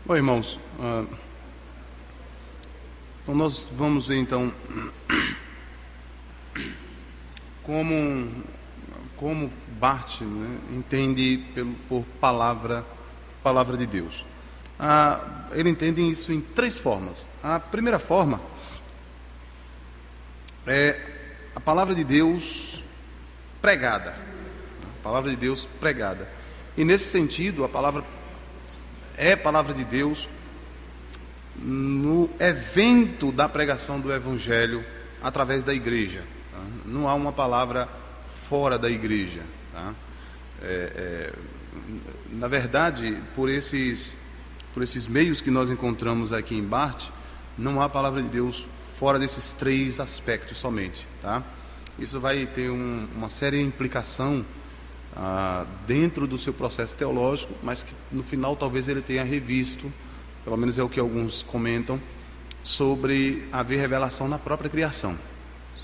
Bom, irmãos, então nós vamos ver então como Barth, né, entende por palavra de Deus. Ele entende isso em três formas. A primeira forma é a palavra de Deus pregada. A palavra de Deus pregada. E nesse sentido, a palavra é palavra de Deus no evento da pregação do Evangelho através da igreja. Tá? Não há uma palavra fora da igreja. Tá? Na verdade, por esses meios que nós encontramos aqui em Barth, não há palavra de Deus fora desses três aspectos somente. Tá? Isso vai ter uma séria implicação dentro do seu processo teológico, mas que no final talvez ele tenha revisto, pelo menos é o que alguns comentam, sobre haver revelação na própria criação,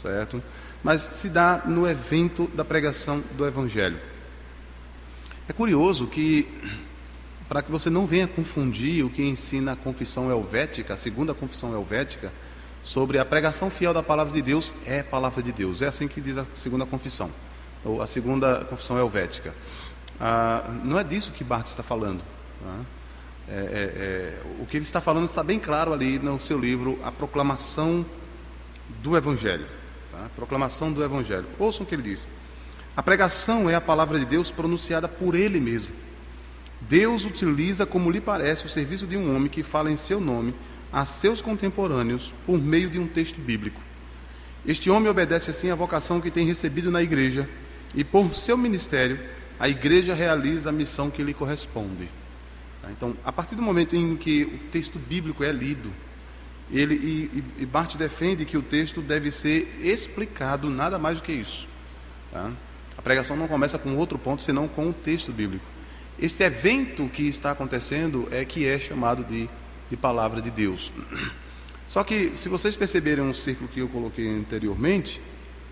certo? Mas se dá no evento da pregação do Evangelho. É curioso que, para que você não venha confundir o que ensina a confissão helvética, a segunda confissão helvética, sobre a pregação fiel da palavra de Deus, é palavra de Deus. É assim que diz a segunda confissão, ou a segunda confissão helvética. Não é disso que Barth está falando. O que ele está falando está bem claro ali no seu livro, A Proclamação do Evangelho. Tá? Proclamação do Evangelho. Ouçam o que ele diz. A pregação é a palavra de Deus pronunciada por ele mesmo. Deus utiliza, como lhe parece, o serviço de um homem que fala em seu nome a seus contemporâneos por meio de um texto bíblico. Este homem obedece assim à vocação que tem recebido na igreja e por seu ministério a igreja realiza a missão que lhe corresponde. Então, a partir do momento em que o texto bíblico é lido, Barth defende que o texto deve ser explicado, nada mais do que isso. Tá? A pregação não começa com outro ponto, senão com o texto bíblico. Este evento que está acontecendo que é chamado de palavra de Deus. Só que, se vocês perceberem um círculo que eu coloquei anteriormente,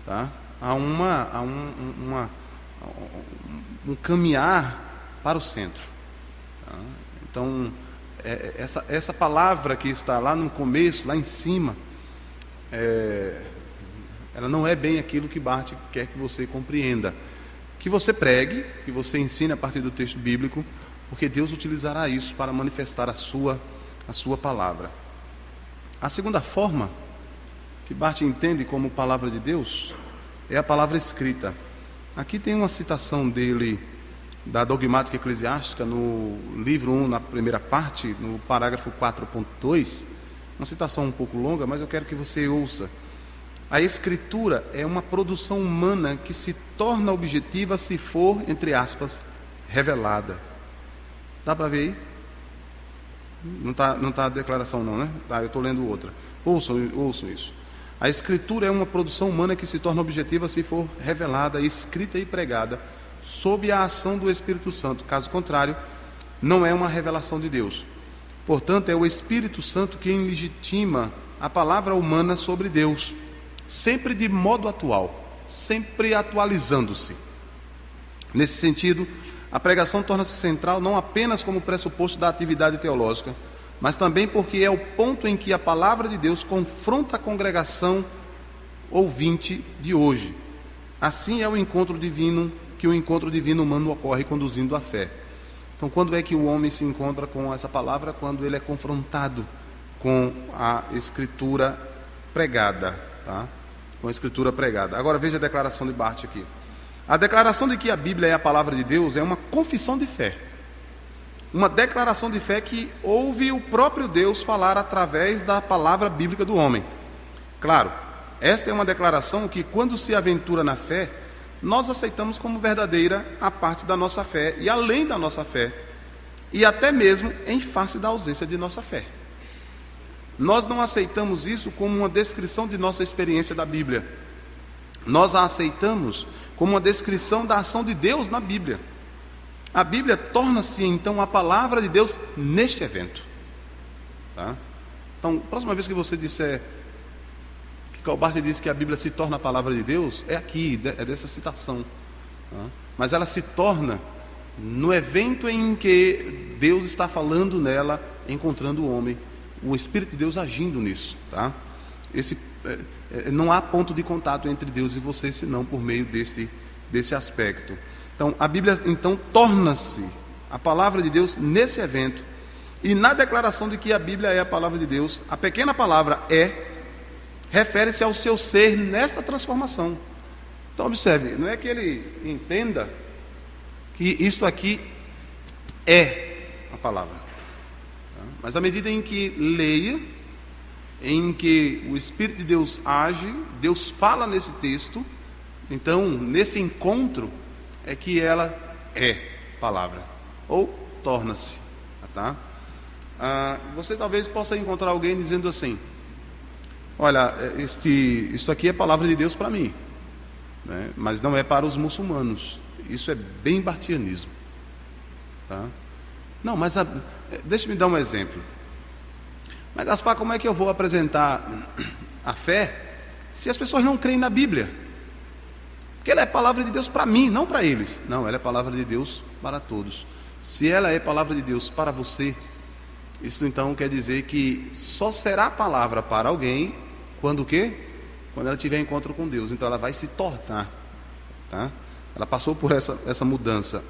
tá? Há um caminhar para o centro. Tá? Então, essa palavra que está lá no começo, lá em cima, ela não é bem aquilo que Barth quer que você compreenda. Que você pregue, que você ensine a partir do texto bíblico, porque Deus utilizará isso para manifestar a sua palavra. A segunda forma que Barth entende como palavra de Deus é a palavra escrita. Aqui tem uma citação dele da Dogmática Eclesiástica no livro 1, na primeira parte, no parágrafo 4.2, uma citação um pouco longa, mas eu quero que você ouça. A escritura é uma produção humana que se torna objetiva se for, entre aspas, revelada. Dá para ver aí? Não tá a declaração não, né? Tá, eu estou lendo outra. Ouçam isso. A escritura é uma produção humana que se torna objetiva se for revelada, escrita e pregada sob a ação do Espírito Santo. Caso contrário, não é uma revelação de Deus. Portanto, é o Espírito Santo quem legitima a palavra humana sobre Deus, sempre de modo atual, sempre atualizando-se. Nesse sentido, a pregação torna-se central não apenas como pressuposto da atividade teológica, mas também porque é o ponto em que a palavra de Deus confronta a congregação ouvinte de hoje. Assim é o encontro divino, que o encontro divino humano ocorre conduzindo à fé. Então, quando é que o homem se encontra com essa palavra? Quando ele é confrontado com a Escritura pregada. Tá? Com a Escritura pregada. Agora veja a declaração de Barth aqui. A declaração de que a Bíblia é a palavra de Deus é uma confissão de fé. Uma declaração de fé que ouve o próprio Deus falar através da palavra bíblica do homem. Claro, esta é uma declaração que, quando se aventura na fé, nós aceitamos como verdadeira a parte da nossa fé e além da nossa fé, e até mesmo em face da ausência de nossa fé. Nós não aceitamos isso como uma descrição de nossa experiência da Bíblia. Nós a aceitamos como uma descrição da ação de Deus na Bíblia. A Bíblia torna-se, então, a palavra de Deus neste evento. Tá? Então, próxima vez que você disser que Calbart diz que a Bíblia se torna a palavra de Deus, é aqui, é dessa citação. Tá? Mas ela se torna no evento em que Deus está falando nela encontrando o homem, o Espírito de Deus agindo nisso, tá? Não há ponto de contato entre Deus e você, senão por meio desse aspecto. Então, a Bíblia torna-se a palavra de Deus nesse evento, e na declaração de que a Bíblia é a palavra de Deus, a pequena palavra refere-se ao seu ser nessa transformação. Então observe, não é que ele entenda que isto aqui é a palavra, mas à medida em que leia, em que o Espírito de Deus age, Deus fala nesse texto, então nesse encontro é que ela é palavra, ou torna-se, tá? Você talvez possa encontrar alguém dizendo assim: olha, isso aqui é palavra de Deus para mim, né? Mas não é para os muçulmanos. Isso é bem bartianismo, tá? Não, mas deixa-me dar um exemplo. Mas Gaspar, como é que eu vou apresentar a fé se as pessoas não creem na Bíblia? Porque ela é palavra de Deus para mim, não para eles. Não, ela é palavra de Deus para todos. Se ela é palavra de Deus para você, isso então quer dizer que só será palavra para alguém quando o quê? Quando ela tiver encontro com Deus. Então ela vai se tornar, tá? Ela passou por essa mudança.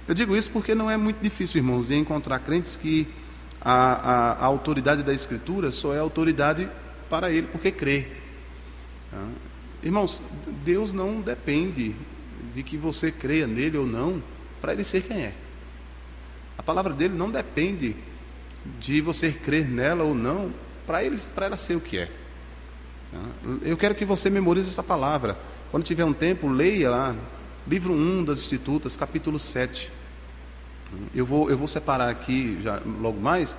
Eu digo isso porque não é muito difícil, irmãos, de encontrar crentes que a autoridade da Escritura só é autoridade para ele porque crê, tá? Irmãos, Deus não depende de que você creia nele ou não para ele ser quem é. A palavra dele não depende de você crer nela ou não para ela ser o que é. Eu quero que você memorize essa palavra. Quando tiver um tempo, leia lá, livro 1 das Institutas, capítulo 7. Eu vou separar aqui já logo mais.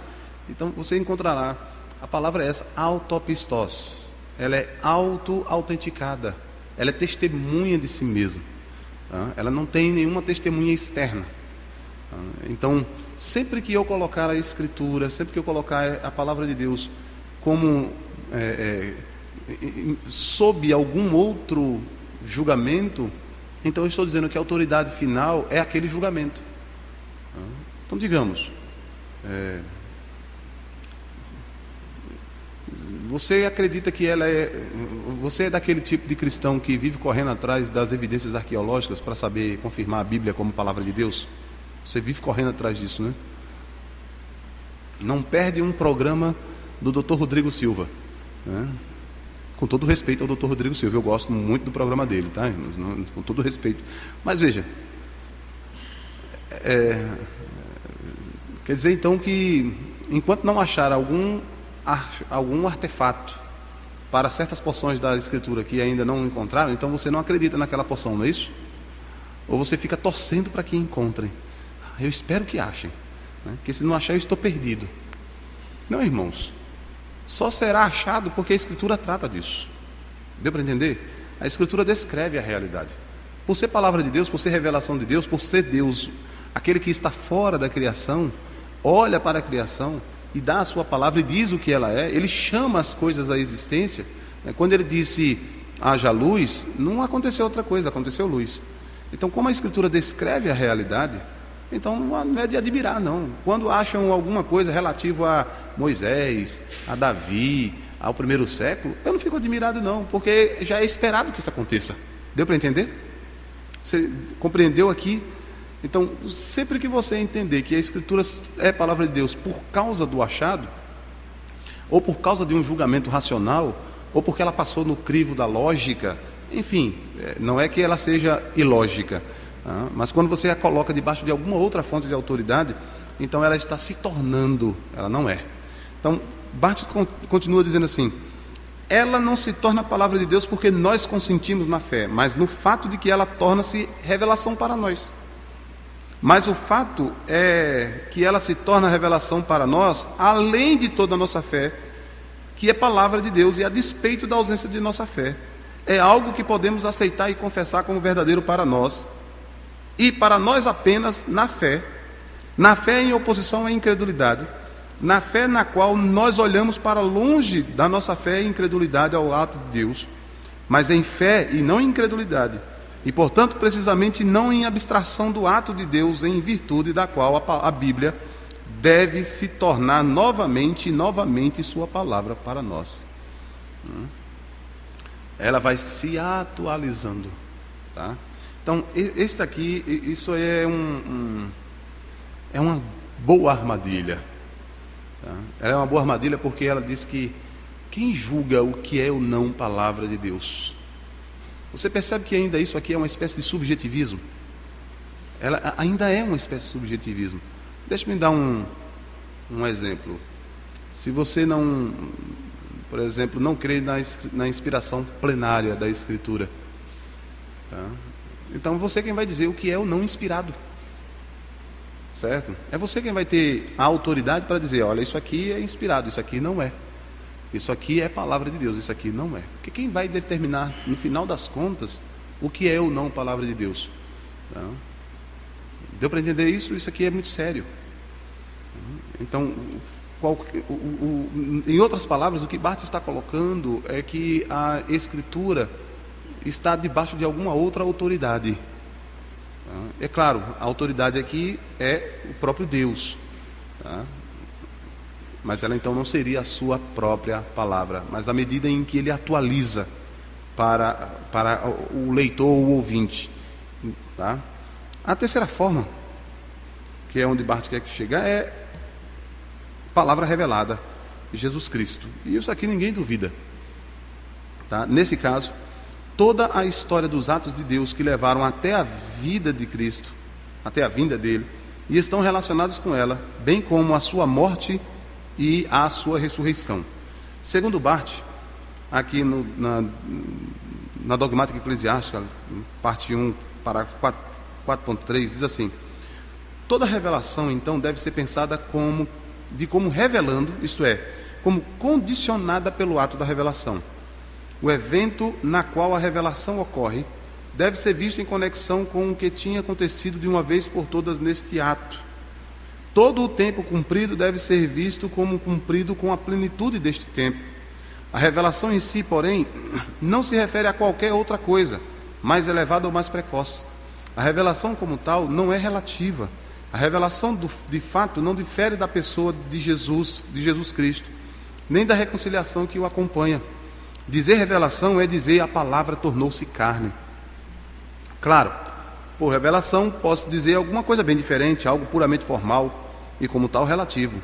Então você encontrará. A palavra é essa, autopistos. Ela é auto-autenticada. Ela é testemunha de si mesma, tá? Ela não tem nenhuma testemunha externa. Então, sempre que eu colocar a Escritura, sempre que eu colocar a palavra de Deus como sob algum outro julgamento, então eu estou dizendo que a autoridade final é aquele julgamento. Então, digamos, você acredita que você é daquele tipo de cristão que vive correndo atrás das evidências arqueológicas para saber confirmar a Bíblia como palavra de Deus? Você vive correndo atrás disso, né? Não perde um programa do Dr. Rodrigo Silva, né? Com todo respeito ao Dr. Rodrigo Silva, eu gosto muito do programa dele, tá? Com todo respeito. Mas veja, quer dizer então que enquanto não achar algum artefato para certas porções da Escritura que ainda não encontraram, então você não acredita naquela porção, não é isso? Ou você fica torcendo para que encontrem. Eu espero que achem, né? Porque se não achar eu estou perdido. Não, irmãos, só será achado porque a Escritura trata disso. Deu para entender? A Escritura descreve a realidade. Por ser palavra de Deus, por ser revelação de Deus, por ser Deus, aquele que está fora da criação, olha para a criação e dá a sua palavra e diz o que ela é. Ele chama as coisas à existência. Quando ele disse haja luz, não aconteceu outra coisa, aconteceu luz. Então, como a Escritura descreve a realidade, então não é de admirar, não. Quando acham alguma coisa relativa a Moisés, a Davi, ao primeiro século, eu não fico admirado, não, porque já é esperado que isso aconteça. Deu para entender? Você compreendeu aqui? Então, sempre que você entender que a Escritura é palavra de Deus por causa do achado, ou por causa de um julgamento racional, ou porque ela passou no crivo da lógica, enfim, não é que ela seja ilógica, mas quando você a coloca debaixo de alguma outra fonte de autoridade, então ela está se tornando, ela não é. Então, Barth continua dizendo assim: ela não se torna a palavra de Deus porque nós consentimos na fé, mas no fato de que ela torna-se revelação para nós. Mas o fato é que ela se torna revelação para nós, além de toda a nossa fé, que é palavra de Deus, e a despeito da ausência de nossa fé. É algo que podemos aceitar e confessar como verdadeiro para nós, e para nós apenas na fé em oposição à incredulidade, na fé na qual nós olhamos para longe da nossa fé e incredulidade ao ato de Deus, mas em fé e não em incredulidade, e portanto precisamente não em abstração do ato de Deus, em virtude da qual a Bíblia deve se tornar novamente e novamente sua palavra para nós. Ela vai se atualizando, tá? Então, esse daqui, isso é uma boa armadilha, tá? Ela é uma boa armadilha porque ela diz que quem julga o que é ou não palavra de Deus? Você percebe que ainda isso aqui é uma espécie de subjetivismo? Ela ainda é uma espécie de subjetivismo. Deixa-me dar um exemplo. Se você não, por exemplo, não crê na inspiração plenária da Escritura, tá? Então você quem vai dizer o que é ou não inspirado, certo? É você quem vai ter a autoridade para dizer, olha, isso aqui é inspirado, isso aqui não é. Isso aqui é palavra de Deus, isso aqui não é. Porque quem vai determinar, no final das contas, o que é ou não palavra de Deus? Tá? Deu para entender isso? Isso aqui é muito sério. Então, em outras palavras, o que Barth está colocando é que a Escritura está debaixo de alguma outra autoridade. É claro, a autoridade aqui é o próprio Deus, tá? Mas ela então não seria a sua própria palavra, mas à medida em que ele atualiza para o leitor ou o ouvinte, tá? A terceira forma, que é onde Barth quer que chegar, é palavra revelada, Jesus Cristo. E isso aqui ninguém duvida, tá? Nesse caso, toda a história dos atos de Deus que levaram até a vida de Cristo, até a vinda dele, e estão relacionados com ela, bem como a sua morte e a sua ressurreição. Segundo Barth, aqui na Dogmática Eclesiástica, parte 1, parágrafo 4.3, diz assim: toda revelação, então, deve ser pensada como revelando, isto é, como condicionada pelo ato da revelação. O evento na qual a revelação ocorre deve ser visto em conexão com o que tinha acontecido de uma vez por todas neste ato. Todo o tempo cumprido deve ser visto como cumprido com a plenitude deste tempo. A revelação em si, porém, não se refere a qualquer outra coisa, mais elevada ou mais precoce. A revelação como tal não é relativa. A revelação de fato não difere da pessoa de Jesus Cristo, nem da reconciliação que o acompanha. Dizer revelação é dizer a palavra tornou-se carne. Claro, por revelação posso dizer alguma coisa bem diferente, algo puramente formal e como tal relativo.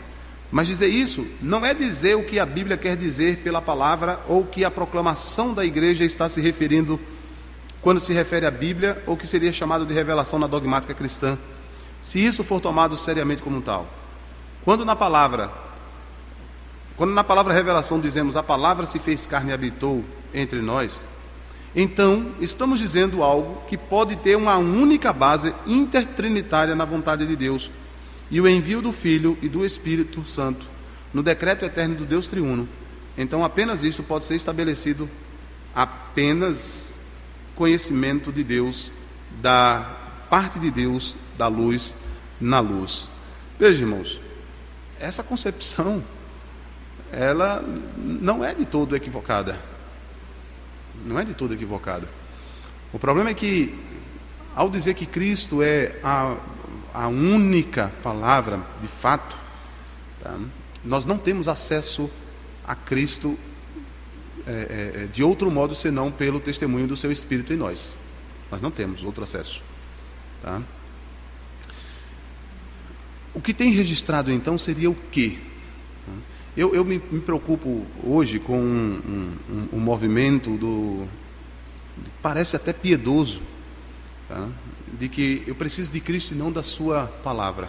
Mas dizer isso não é dizer o que a Bíblia quer dizer pela palavra ou que a proclamação da igreja está se referindo quando se refere à Bíblia, ou que seria chamado de revelação na dogmática cristã, se isso for tomado seriamente como tal. Quando na palavra revelação dizemos a palavra se fez carne e habitou entre nós, então estamos dizendo algo que pode ter uma única base intertrinitária na vontade de Deus, e o envio do Filho e do Espírito Santo no decreto eterno do Deus triuno. Então apenas isso pode ser estabelecido, apenas conhecimento de Deus, da parte de Deus, da luz na luz. Veja, irmãos, essa concepção, ela não é de todo equivocada. Não é de todo equivocada. O problema é que, ao dizer que Cristo é a única palavra, de fato, tá? Nós não temos acesso a Cristo de outro modo senão pelo testemunho do seu Espírito em nós. Nós não temos outro acesso, tá? O que tem registrado então seria o quê? Eu me preocupo hoje com um movimento parece até piedoso, tá? De que eu preciso de Cristo e não da sua palavra.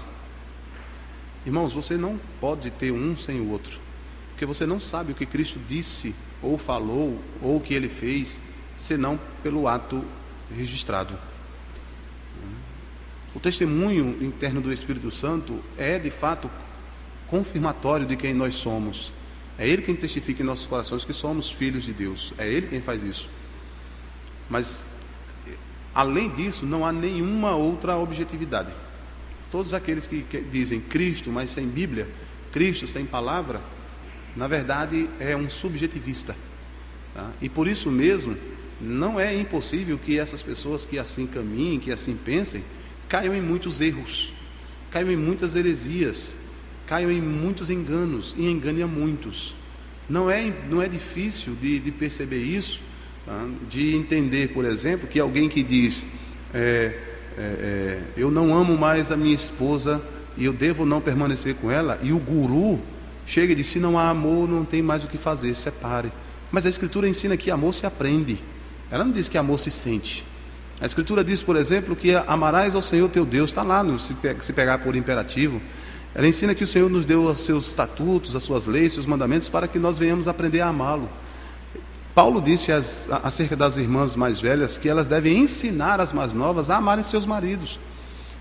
Irmãos, você não pode ter um sem o outro, porque você não sabe o que Cristo disse, ou falou, ou o que Ele fez, senão pelo ato registrado. O testemunho interno do Espírito Santo é, de fato, confirmatório de quem nós somos. É Ele quem testifica em nossos corações que somos filhos de Deus. É Ele quem faz isso. Mas, além disso, não há nenhuma outra objetividade. Todos aqueles que dizem Cristo, mas sem Bíblia, Cristo sem palavra, na verdade é um subjetivista, tá? E por isso mesmo, não é impossível que essas pessoas que assim caminhem, que assim pensem, caiam em muitos erros, caiam em muitas heresias, caiam em muitos enganos e enganam a muitos. Não é difícil de perceber isso, tá? De entender, por exemplo, que alguém que diz eu não amo mais a minha esposa e eu devo não permanecer com ela, e o guru chega e diz: se não há amor, não tem mais o que fazer, separe. Mas a Escritura ensina que amor se aprende, ela não diz que amor se sente. A Escritura diz, por exemplo, que amarás ao Senhor teu Deus, está lá, se pegar por imperativo. Ela ensina que o Senhor nos deu os seus estatutos, as suas leis, os seus mandamentos, para que nós venhamos aprender a amá-lo. Paulo disse acerca das irmãs mais velhas que elas devem ensinar as mais novas a amarem seus maridos.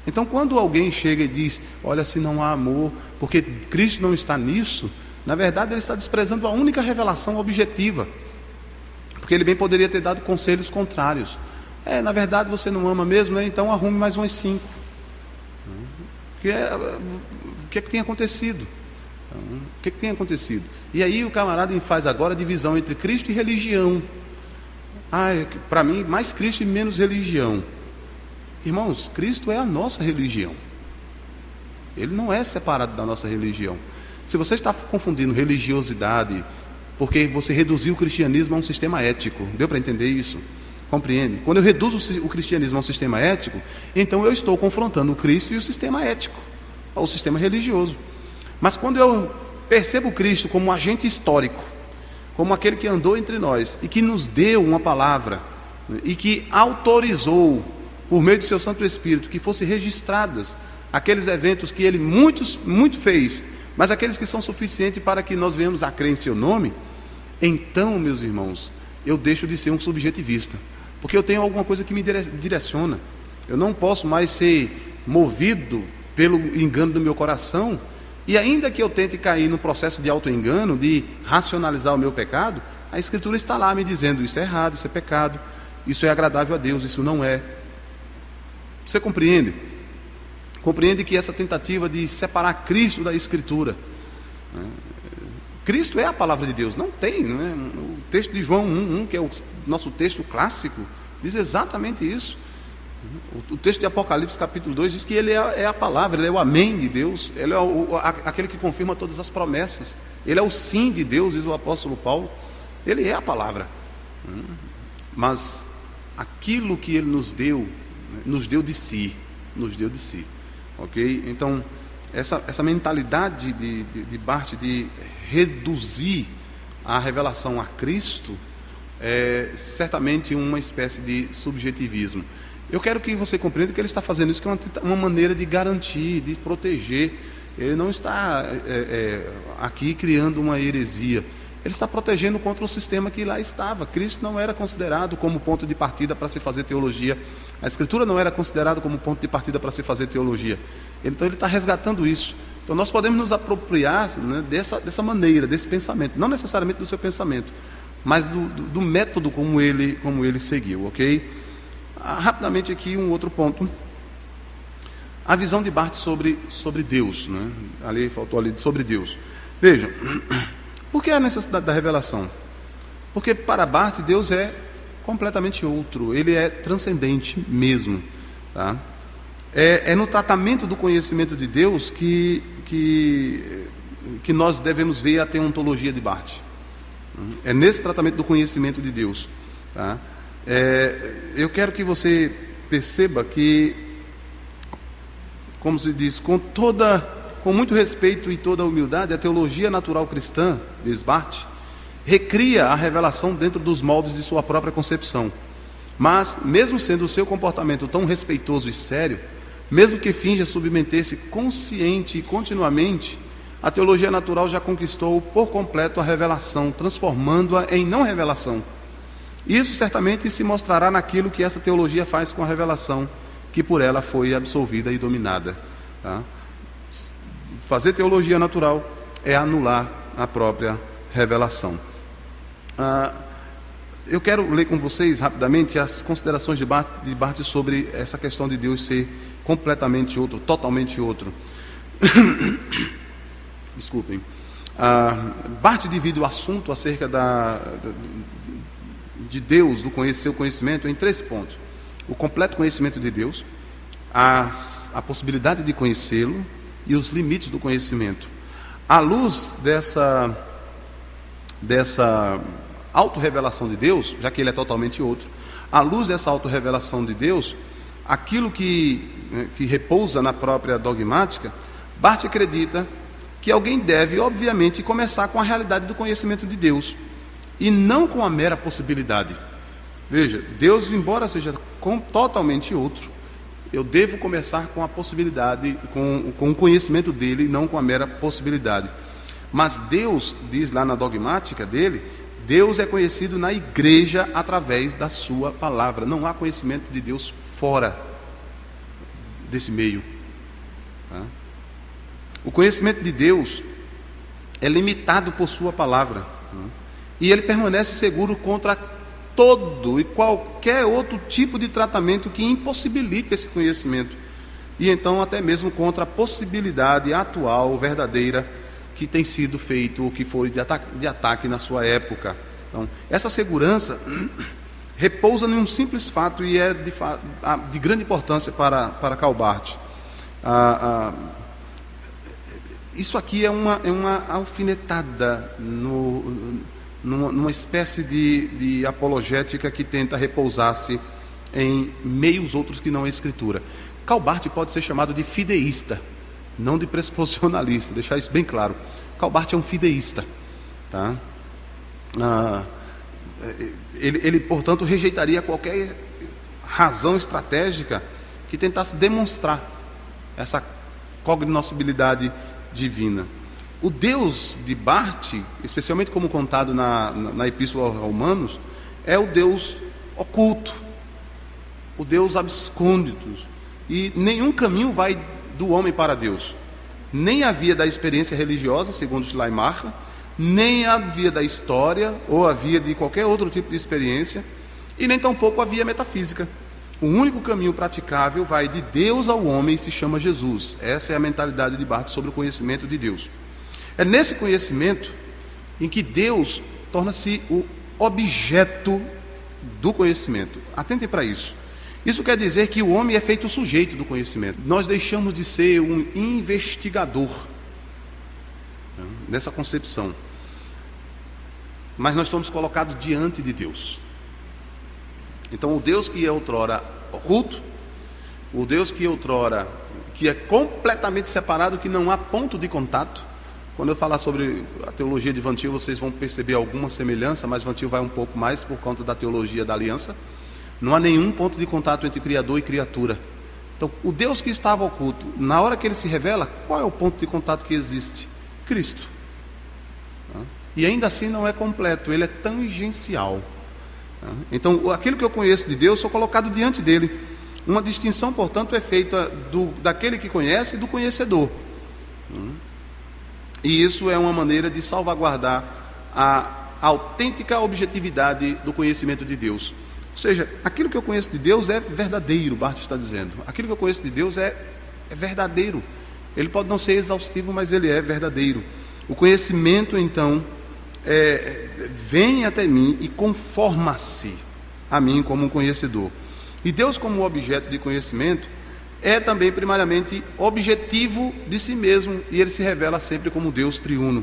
Então, quando alguém chega e diz: olha, se não há amor, porque Cristo não está nisso, na verdade ele está desprezando a única revelação objetiva, porque ele bem poderia ter dado conselhos contrários. Na verdade você não ama mesmo, né? Então arrume mais umas 5. O que é que tem acontecido? O que é que tem acontecido? E aí o camarada faz agora a divisão entre Cristo e religião. Para mim, mais Cristo e menos religião. Irmãos, Cristo é a nossa religião. Ele não é separado da nossa religião. Se você está confundindo religiosidade, porque você reduziu o cristianismo a um sistema ético, deu para entender isso? Compreende? Quando eu reduzo o cristianismo a um sistema ético, então eu estou confrontando o Cristo e o sistema ético, o sistema religioso. Mas quando eu percebo Cristo como um agente histórico, como aquele que andou entre nós e que nos deu uma palavra e que autorizou, por meio do seu Santo Espírito, que fossem registrados aqueles eventos que ele muito fez, mas aqueles que são suficientes para que nós venhamos a crer em seu nome, então, meus irmãos, eu deixo de ser um subjetivista, porque eu tenho alguma coisa que me direciona. Eu não posso mais ser movido pelo engano do meu coração, e ainda que eu tente cair no processo de auto-engano, de racionalizar o meu pecado, a Escritura está lá me dizendo: isso é errado, isso é pecado, isso é agradável a Deus, isso não é. Você compreende? Compreende que essa tentativa de separar Cristo da Escritura, Cristo é a palavra de Deus, não tem, né? O texto de João 1:1, que é o nosso texto clássico, diz exatamente isso. O texto de Apocalipse capítulo 2 diz que ele é a palavra, ele é o amém de Deus, ele é aquele que confirma todas as promessas, ele é o sim de Deus, diz o apóstolo Paulo, ele é a palavra. Mas aquilo que ele nos deu de si, ok? Então, essa mentalidade de Barth de reduzir a revelação a Cristo é certamente uma espécie de subjetivismo. Eu quero que você compreenda que ele está fazendo isso, que é uma maneira de garantir, de proteger. Ele não está aqui criando uma heresia. Ele está protegendo contra o sistema que lá estava. Cristo não era considerado como ponto de partida para se fazer teologia. A Escritura não era considerada como ponto de partida para se fazer teologia. Então ele está resgatando isso. Então nós podemos nos apropriar, né, dessa maneira, desse pensamento. Não necessariamente do seu pensamento, mas do método como ele seguiu, ok? Rapidamente aqui um outro ponto. A visão de Barth sobre Deus, né? Faltou ali sobre Deus. Vejam, por que a necessidade da revelação? Porque para Barth Deus é completamente outro, ele é transcendente mesmo, tá? É no tratamento do conhecimento de Deus que nós devemos ver a teontologia de Barth. É nesse tratamento do conhecimento de Deus, tá? Eu quero que você perceba que, como se diz, com muito respeito e toda humildade, a teologia natural cristã, diz Barth, recria a revelação dentro dos moldes de sua própria concepção. Mas, mesmo sendo o seu comportamento tão respeitoso e sério, mesmo que finja submeter-se consciente e continuamente, a teologia natural já conquistou por completo a revelação, transformando-a em não revelação. Isso certamente se mostrará naquilo que essa teologia faz com a revelação, que por ela foi absolvida e dominada, tá? Fazer teologia natural é anular a própria revelação. Eu quero ler com vocês rapidamente as considerações de Barth sobre essa questão de Deus ser completamente outro, totalmente outro. Desculpem. Barth divide o assunto acerca de Deus, do seu conhecimento, em 3 pontos: o completo conhecimento de Deus, a possibilidade de conhecê-lo e os limites do conhecimento. À luz dessa autorrevelação de Deus, já que ele é totalmente outro, à luz dessa autorrevelação de Deus, aquilo que repousa na própria dogmática, Barth acredita que alguém deve, obviamente, começar com a realidade do conhecimento de Deus, e não com a mera possibilidade. Veja, Deus, embora seja totalmente outro, eu devo começar com a possibilidade, com o conhecimento dele, não com a mera possibilidade. Mas Deus, diz lá na dogmática dele, Deus é conhecido na igreja através da sua palavra. Não há conhecimento de Deus fora desse meio. O conhecimento de Deus é limitado por sua palavra. E ele permanece seguro contra todo e qualquer outro tipo de tratamento que impossibilite esse conhecimento. E então até mesmo contra a possibilidade atual, verdadeira, que tem sido feito, ou que foi de ataque na sua época. Então, essa segurança repousa em um simples fato, e é de grande importância para Karl Barth. Isso aqui é uma alfinetada numa espécie de apologética que tenta repousar-se em meios outros que não a Escritura. Karl Barth pode ser chamado de fideísta, não de pressuposicionalista, deixar isso bem claro. Karl Barth é um fideísta, tá? Ele, portanto, rejeitaria qualquer razão estratégica que tentasse demonstrar essa cognoscibilidade divina. O Deus de Barth, especialmente como contado na Epístola aos Romanos, é o Deus oculto, o Deus abscôndito, e nenhum caminho vai do homem para Deus, nem a via da experiência religiosa, segundo Schleiermacher, nem a via da história, ou a via de qualquer outro tipo de experiência, e nem tampouco a via metafísica. O único caminho praticável vai de Deus ao homem e se chama Jesus. Essa é a mentalidade de Barth sobre o conhecimento de Deus. É nesse conhecimento em que Deus torna-se o objeto do conhecimento. Atentem para isso. Isso quer dizer que o homem é feito sujeito do conhecimento. Nós deixamos de ser um investigador nessa concepção, mas nós somos colocados diante de Deus. Então, o Deus que é outrora oculto, o Deus que é completamente separado, que não há ponto de contato. Quando eu falar sobre a teologia de Van Til, vocês vão perceber alguma semelhança, mas Van Til vai um pouco mais por conta da teologia da aliança. Não há nenhum ponto de contato entre Criador e criatura. Então, o Deus que estava oculto, na hora que ele se revela, qual é o ponto de contato que existe? Cristo. E ainda assim não é completo, ele é tangencial. Então, aquilo que eu conheço de Deus, sou colocado diante dele. Uma distinção, portanto, é feita daquele que conhece e do conhecedor. E isso é uma maneira de salvaguardar a autêntica objetividade do conhecimento de Deus. Ou seja, aquilo que eu conheço de Deus é verdadeiro, Barth está dizendo. Aquilo que eu conheço de Deus é verdadeiro. Ele pode não ser exaustivo, mas ele é verdadeiro. O conhecimento, então, vem até mim e conforma-se a mim como um conhecedor. E Deus, como objeto de conhecimento, é também primariamente objetivo de si mesmo, e ele se revela sempre como Deus triuno,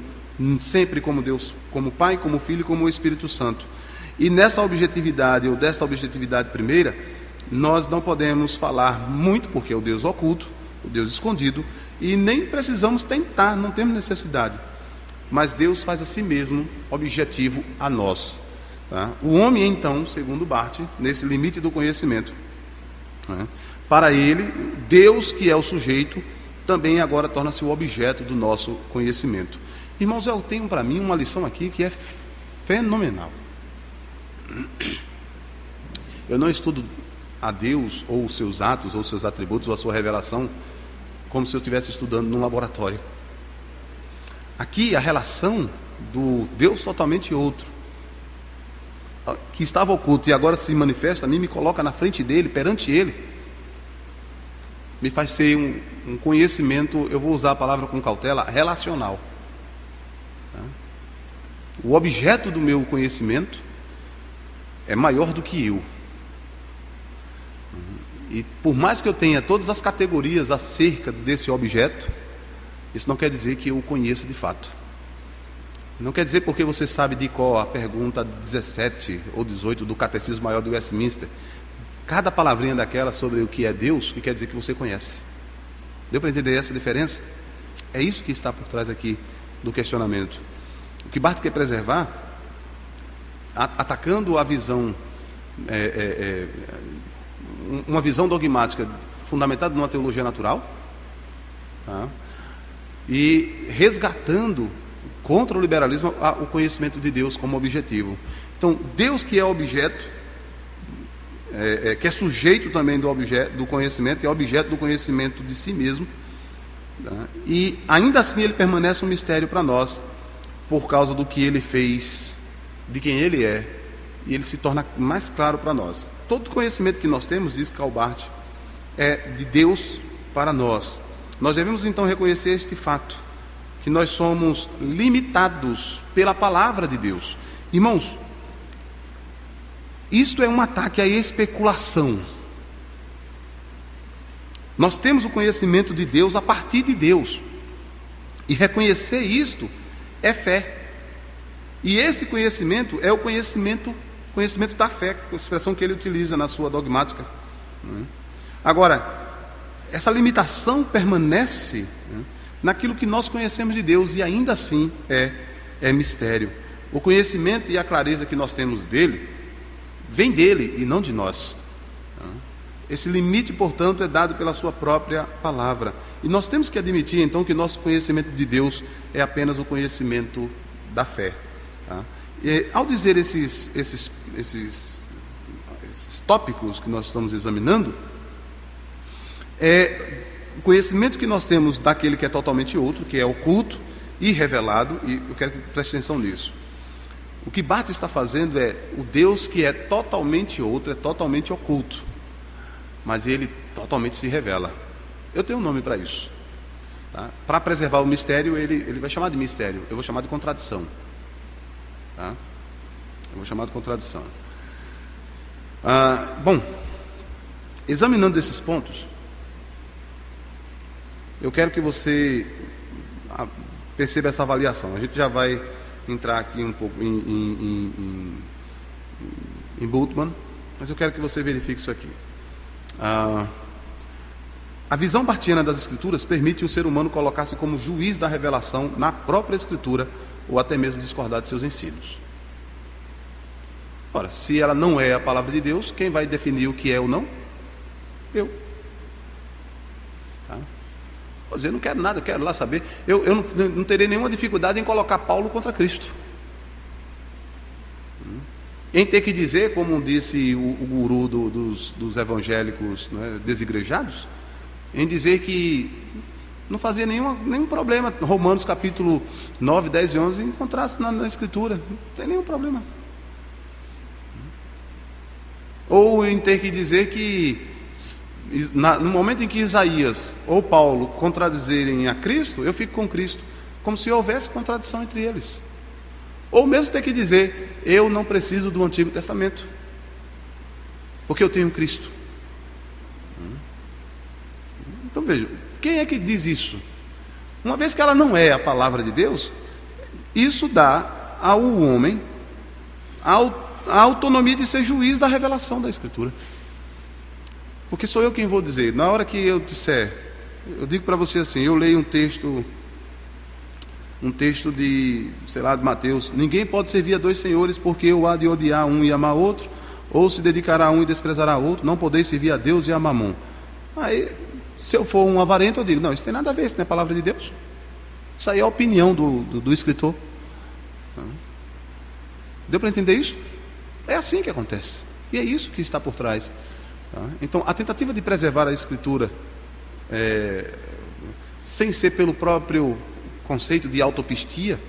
sempre como Deus, como Pai, como Filho e como o Espírito Santo. E nessa objetividade, ou desta objetividade primeira, nós não podemos falar muito, porque é o Deus oculto, o Deus escondido, e nem precisamos tentar, não temos necessidade. Mas Deus faz a si mesmo objetivo a nós. Tá? O homem, então, segundo Barth, nesse limite do conhecimento, para ele, Deus, que é o sujeito, também agora torna-se o objeto do nosso conhecimento. Irmãos, eu tenho para mim uma lição aqui que é fenomenal. Eu não estudo a Deus, ou os seus atos, ou os seus atributos, ou a sua revelação, como se eu estivesse estudando num laboratório. Aqui, a relação do Deus totalmente outro, que estava oculto e agora se manifesta a mim, me coloca na frente dele, perante ele, me faz ser um conhecimento, eu vou usar a palavra com cautela, relacional. O objeto do meu conhecimento é maior do que eu. E por mais que eu tenha todas as categorias acerca desse objeto, Isso não quer dizer que eu o conheça de fato. Não quer dizer porque você sabe de qual a pergunta 17 ou 18 do Catecismo Maior do Westminster, cada palavrinha daquela sobre o que é Deus, que quer dizer que você conhece. Deu para entender essa diferença? É isso que está por trás aqui do questionamento. O que Barth quer preservar, atacando a visão, uma visão dogmática fundamentada numa teologia natural, tá? E resgatando contra o liberalismo o conhecimento de Deus como objetivo. Então, Deus que é objeto, que é sujeito também do conhecimento, é objeto do conhecimento de si mesmo, tá? E ainda assim ele permanece um mistério para nós, por causa do que ele fez, de quem ele é, e ele se torna mais claro para nós. Todo conhecimento que nós temos, diz Karl Barth, é de Deus para nós. Nós devemos então reconhecer este fato, que nós somos limitados pela palavra de Deus. Irmãos, isto é um ataque à especulação. Nós temos o conhecimento de Deus a partir de Deus, e reconhecer isto é fé. E este conhecimento é o conhecimento da fé, a expressão que ele utiliza na sua dogmática. Agora, essa limitação permanece naquilo que nós conhecemos de Deus, e ainda assim é mistério. O conhecimento e a clareza que nós temos dele, vem dele e não de nós. Esse limite, portanto, é dado pela sua própria palavra. E nós temos que admitir, então, que nosso conhecimento de Deus é apenas o conhecimento da fé. Tá? E, ao dizer esses tópicos que nós estamos examinando, o conhecimento que nós temos daquele que é totalmente outro, que é oculto e revelado, e eu quero que preste atenção nisso. O que Barth está fazendo é o Deus que é totalmente outro, é totalmente oculto, mas ele totalmente se revela. Eu tenho um nome para isso. Tá? Para preservar o mistério, ele vai chamar de mistério, eu vou chamar de contradição. Tá? Eu vou chamar de contradição. Bom, examinando esses pontos, eu quero que você perceba essa avaliação. A gente já vai entrar aqui um pouco em Bultmann, mas eu quero que você verifique isso aqui. A visão barthiana das Escrituras permite o ser humano colocar-se como juiz da revelação na própria Escritura, ou até mesmo discordar de seus ensinos. Ora, se ela não é a palavra de Deus, quem vai definir o que é ou não? Eu. Tá? Pois eu não quero nada, eu quero lá saber. Eu não terei nenhuma dificuldade em colocar Paulo contra Cristo. Em ter que dizer, como disse o guru dos evangélicos, né, desigrejados, em dizer que não fazia nenhum problema, Romanos capítulo 9, 10 e 11, encontrasse na Escritura, não tem nenhum problema. Ou em ter que dizer que no momento em que Isaías ou Paulo contradizerem a Cristo, eu fico com Cristo, como se houvesse contradição entre eles. Ou mesmo ter que dizer, eu não preciso do Antigo Testamento, porque eu tenho Cristo. Então veja, quem é que diz isso? Uma vez que ela não é a palavra de Deus, isso dá ao homem a autonomia de ser juiz da revelação da Escritura. Porque sou eu quem vou dizer. Na hora que eu disser, eu digo para você assim, eu leio um texto de, sei lá, de Mateus: ninguém pode servir a dois senhores, porque ou há de odiar um e amar outro, ou se dedicará a um e desprezará outro. Não podeis servir a Deus e a Mamon. Aí, se eu for um avarento, eu digo, não, isso tem nada a ver, isso não é palavra de Deus. Isso aí é a opinião do escritor. Deu para entender isso? É assim que acontece. E é isso que está por trás. Então, a tentativa de preservar a Escritura, sem ser pelo próprio conceito de autopistia,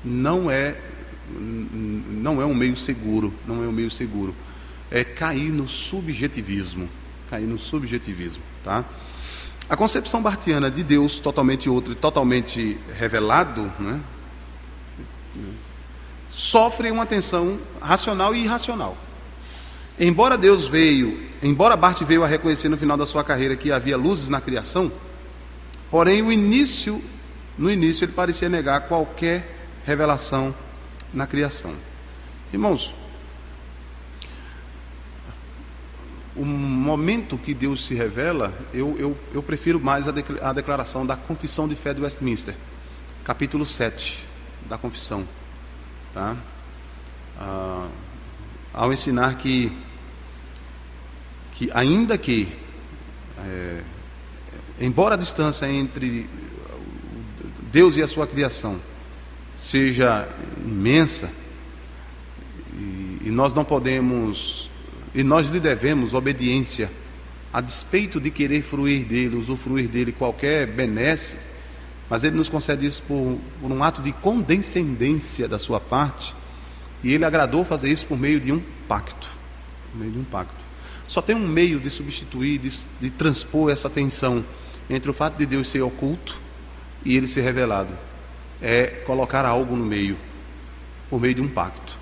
não é um meio seguro. Não é um meio seguro. É cair no subjetivismo. Tá? A concepção barthiana de Deus totalmente outro e totalmente revelado, né, sofre uma tensão racional e irracional. Embora Barth veio a reconhecer no final da sua carreira que havia luzes na criação, porém o início no início ele parecia negar qualquer revelação na criação. Irmãos, o momento que Deus se revela, eu prefiro mais a declaração da Confissão de Fé de Westminster, capítulo 7 da Confissão, tá? Ao ensinar que ainda que, embora a distância entre Deus e a sua criação seja imensa, e nós não podemos, e nós lhe devemos obediência, a despeito de querer fruir dele, usufruir dele qualquer benesse, mas ele nos concede isso por um ato de condescendência da sua parte, e ele agradou fazer isso por meio de um pacto. Por meio de um pacto. Só tem um meio de substituir, de transpor essa tensão entre o fato de Deus ser oculto e ele ser revelado. É colocar algo no meio, por meio de um pacto.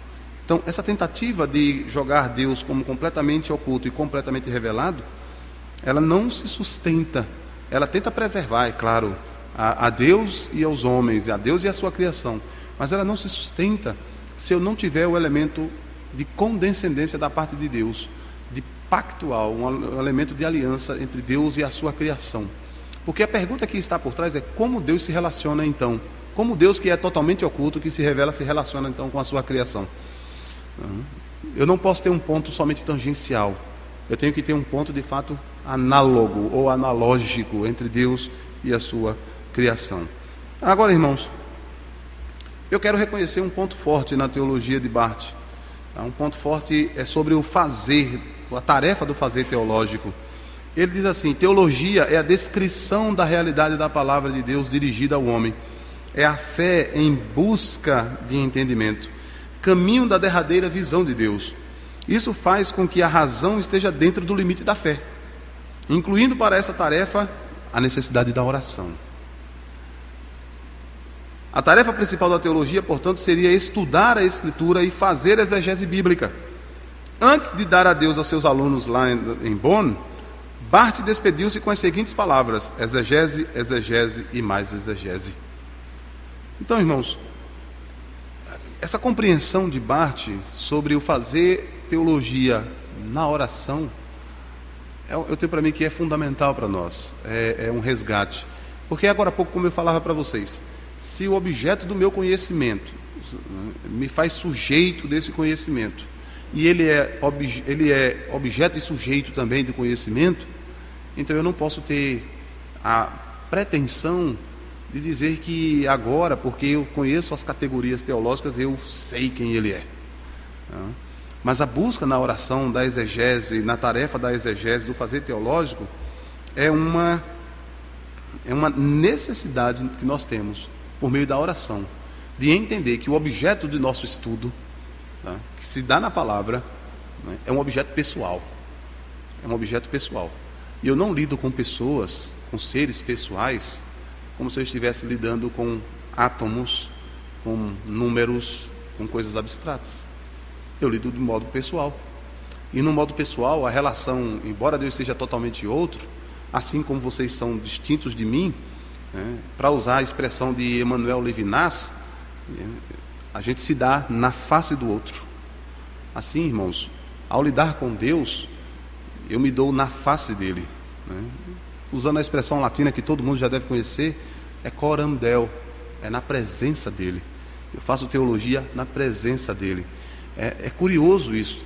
Então, essa tentativa de jogar Deus como completamente oculto e completamente revelado, ela não se sustenta. Ela tenta preservar, é claro, a Deus e aos homens, a Deus e a sua criação, mas ela não se sustenta se eu não tiver o elemento de condescendência da parte de Deus, de pactual, um elemento de aliança entre Deus e a sua criação. Porque a pergunta que está por trás é como Deus se relaciona então, como Deus, que é totalmente oculto, que se revela, se relaciona então com a sua criação. Eu não posso ter um ponto somente tangencial, eu tenho que ter um ponto de fato análogo ou analógico entre Deus e a sua criação. Agora, irmãos, eu quero reconhecer um ponto forte na teologia de Barth. Um ponto forte é sobre o fazer, a tarefa do fazer teológico. Ele diz assim: teologia é a descrição da realidade da palavra de Deus dirigida ao homem. É a fé em busca de entendimento, caminho da derradeira visão de Deus. Isso faz com que a razão esteja dentro do limite da fé, incluindo para essa tarefa a necessidade da oração. A tarefa principal da teologia, portanto, seria estudar a Escritura e fazer exegese bíblica. Antes de dar adeus aos seus alunos lá em Bonn, Barth despediu-se com as seguintes palavras: exegese, exegese e mais exegese. Então, irmãos, essa compreensão de Barth sobre o fazer teologia na oração, eu tenho para mim que é fundamental para nós, é um resgate. Porque agora há pouco, como eu falava para vocês, se o objeto do meu conhecimento me faz sujeito desse conhecimento, e ele é objeto e sujeito também do conhecimento, então eu não posso ter a pretensão de dizer que agora, porque eu conheço as categorias teológicas, eu sei quem ele é. Mas a busca na oração da exegese, na tarefa da exegese, do fazer teológico, é uma necessidade que nós temos, por meio da oração, de entender que o objeto do nosso estudo, que se dá na palavra, é um objeto pessoal. É um objeto pessoal. E eu não lido com pessoas, com seres pessoais, como se eu estivesse lidando com átomos, com números, com coisas abstratas. Eu lido de modo pessoal. E no modo pessoal, a relação, embora Deus seja totalmente outro, assim como vocês são distintos de mim, para usar a expressão de Emmanuel Levinas, a gente se dá na face do outro. Assim, irmãos, ao lidar com Deus, eu me dou na face dele. Usando a expressão latina que todo mundo já deve conhecer, é coram Deo, é na presença dele. Eu faço teologia na presença dele. É curioso isso,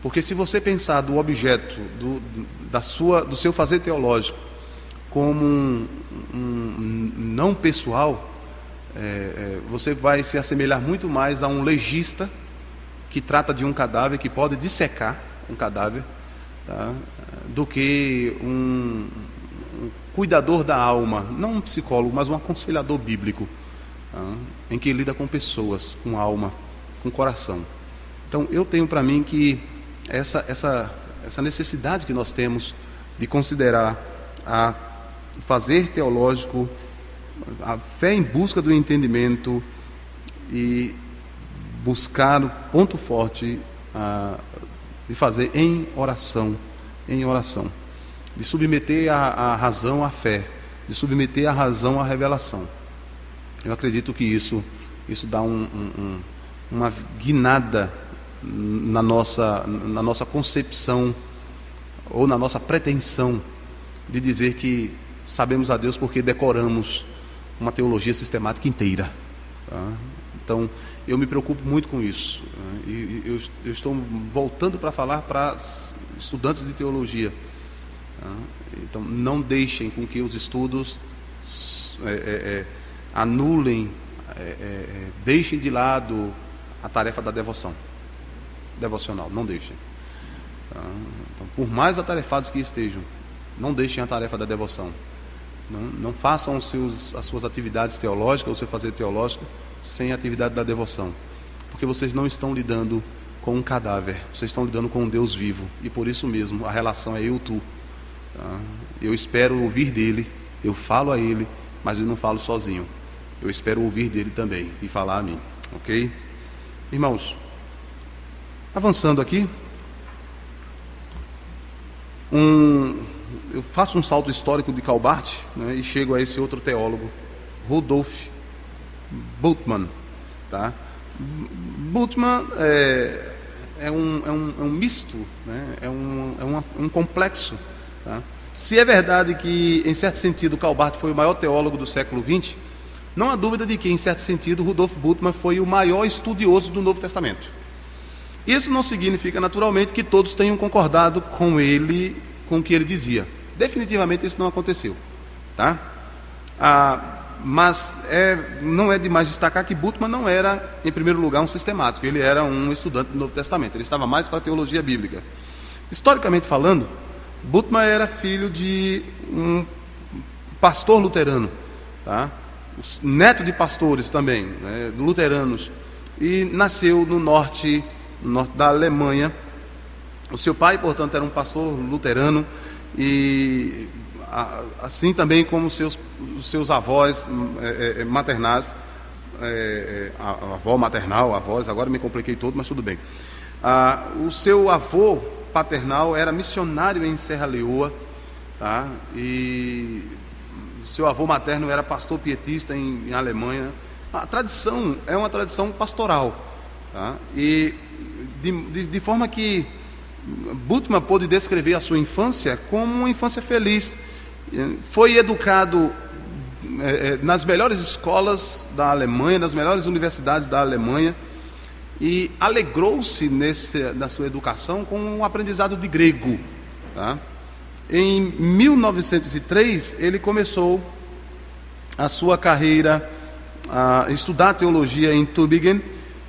porque se você pensar do objeto do seu fazer teológico como um não pessoal, você vai se assemelhar muito mais a um legista que trata de um cadáver, que pode dissecar um cadáver, tá? Do que um cuidador da alma, não um psicólogo, mas um aconselhador bíblico, tá? Em que lida com pessoas, com alma, com coração. Então eu tenho para mim que essa necessidade que nós temos de considerar a fazer teológico, a fé em busca do entendimento e buscar o ponto forte de fazer em oração, de submeter a razão à fé, de submeter a razão à revelação. Eu acredito que isso dá uma guinada na nossa concepção ou na nossa pretensão de dizer que sabemos a Deus porque decoramos uma teologia sistemática inteira. Tá? Então, eu me preocupo muito com isso. E eu estou voltando para falar para estudantes de teologia. Tá? Então, não deixem com que os estudos anulem, deixem de lado a tarefa da devocional, não deixem. Tá? Então, por mais atarefados que estejam, não deixem a tarefa da devoção. Não façam as suas atividades teológicas, o seu fazer teológico, sem a atividade da devoção. Porque vocês não estão lidando com um cadáver, vocês estão lidando com um Deus vivo. E por isso mesmo, a relação é eu-tu. Tá? Eu espero ouvir dele, eu falo a ele, mas eu não falo sozinho. Eu espero ouvir dele também e falar a mim. Ok? Irmãos, avançando aqui, eu faço um salto histórico de Calbart, né, e chego a esse outro teólogo, Rudolf Bultmann. Tá? Bultmann é um misto, né, é um complexo. Tá? Se é verdade que, em certo sentido, Calbart foi o maior teólogo do século XX, não há dúvida de que, em certo sentido, Rudolf Bultmann foi o maior estudioso do Novo Testamento. Isso não significa, naturalmente, que todos tenham concordado com ele, com o que ele dizia. Definitivamente isso não aconteceu. Tá? Mas não é demais destacar que Bultmann não era, em primeiro lugar, um sistemático. Ele era um estudante do Novo Testamento. Ele estava mais para a teologia bíblica. Historicamente falando, Bultmann era filho de um pastor luterano. Tá? Neto de pastores também, né, luteranos. E nasceu no norte da Alemanha. O seu pai, portanto, era um pastor luterano, e assim também como os seus avós maternais, a avó maternal, avós, agora me compliquei todo, mas tudo bem. O seu avô paternal era missionário em Serra Leoa, tá? E seu avô materno era pastor pietista em Alemanha. A tradição é uma tradição pastoral, tá? E de forma que Bultmann pôde descrever a sua infância como uma infância feliz. Foi educado nas melhores escolas da Alemanha, nas melhores universidades da Alemanha, e alegrou-se na sua educação com um aprendizado de grego. Tá? Em 1903, ele começou a sua carreira a estudar teologia em Tübingen,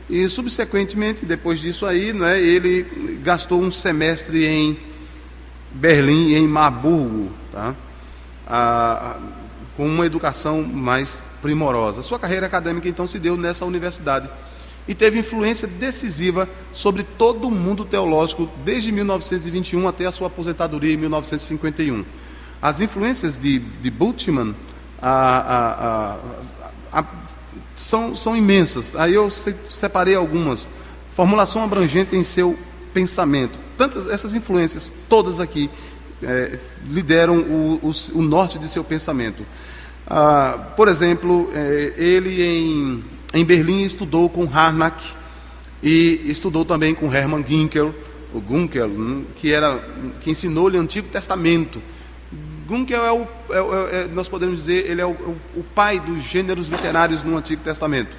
e subsequentemente, depois disso aí, né, ele gastou um semestre em Berlim e em Marburgo, tá? Com uma educação mais primorosa. Sua carreira acadêmica então se deu nessa universidade e teve influência decisiva sobre todo o mundo teológico desde 1921 até a sua aposentadoria em 1951. As influências de Bultmann são imensas. Aí eu separei algumas. Formulação abrangente em seu pensamento. Tantas essas influências, todas aqui, lideram o norte de seu pensamento. Por exemplo, ele em Berlim estudou com Harnack e estudou também com Hermann Gunkel, que ensinou-lhe o Antigo Testamento. Gunkel nós podemos dizer, ele é o pai dos gêneros literários no Antigo Testamento.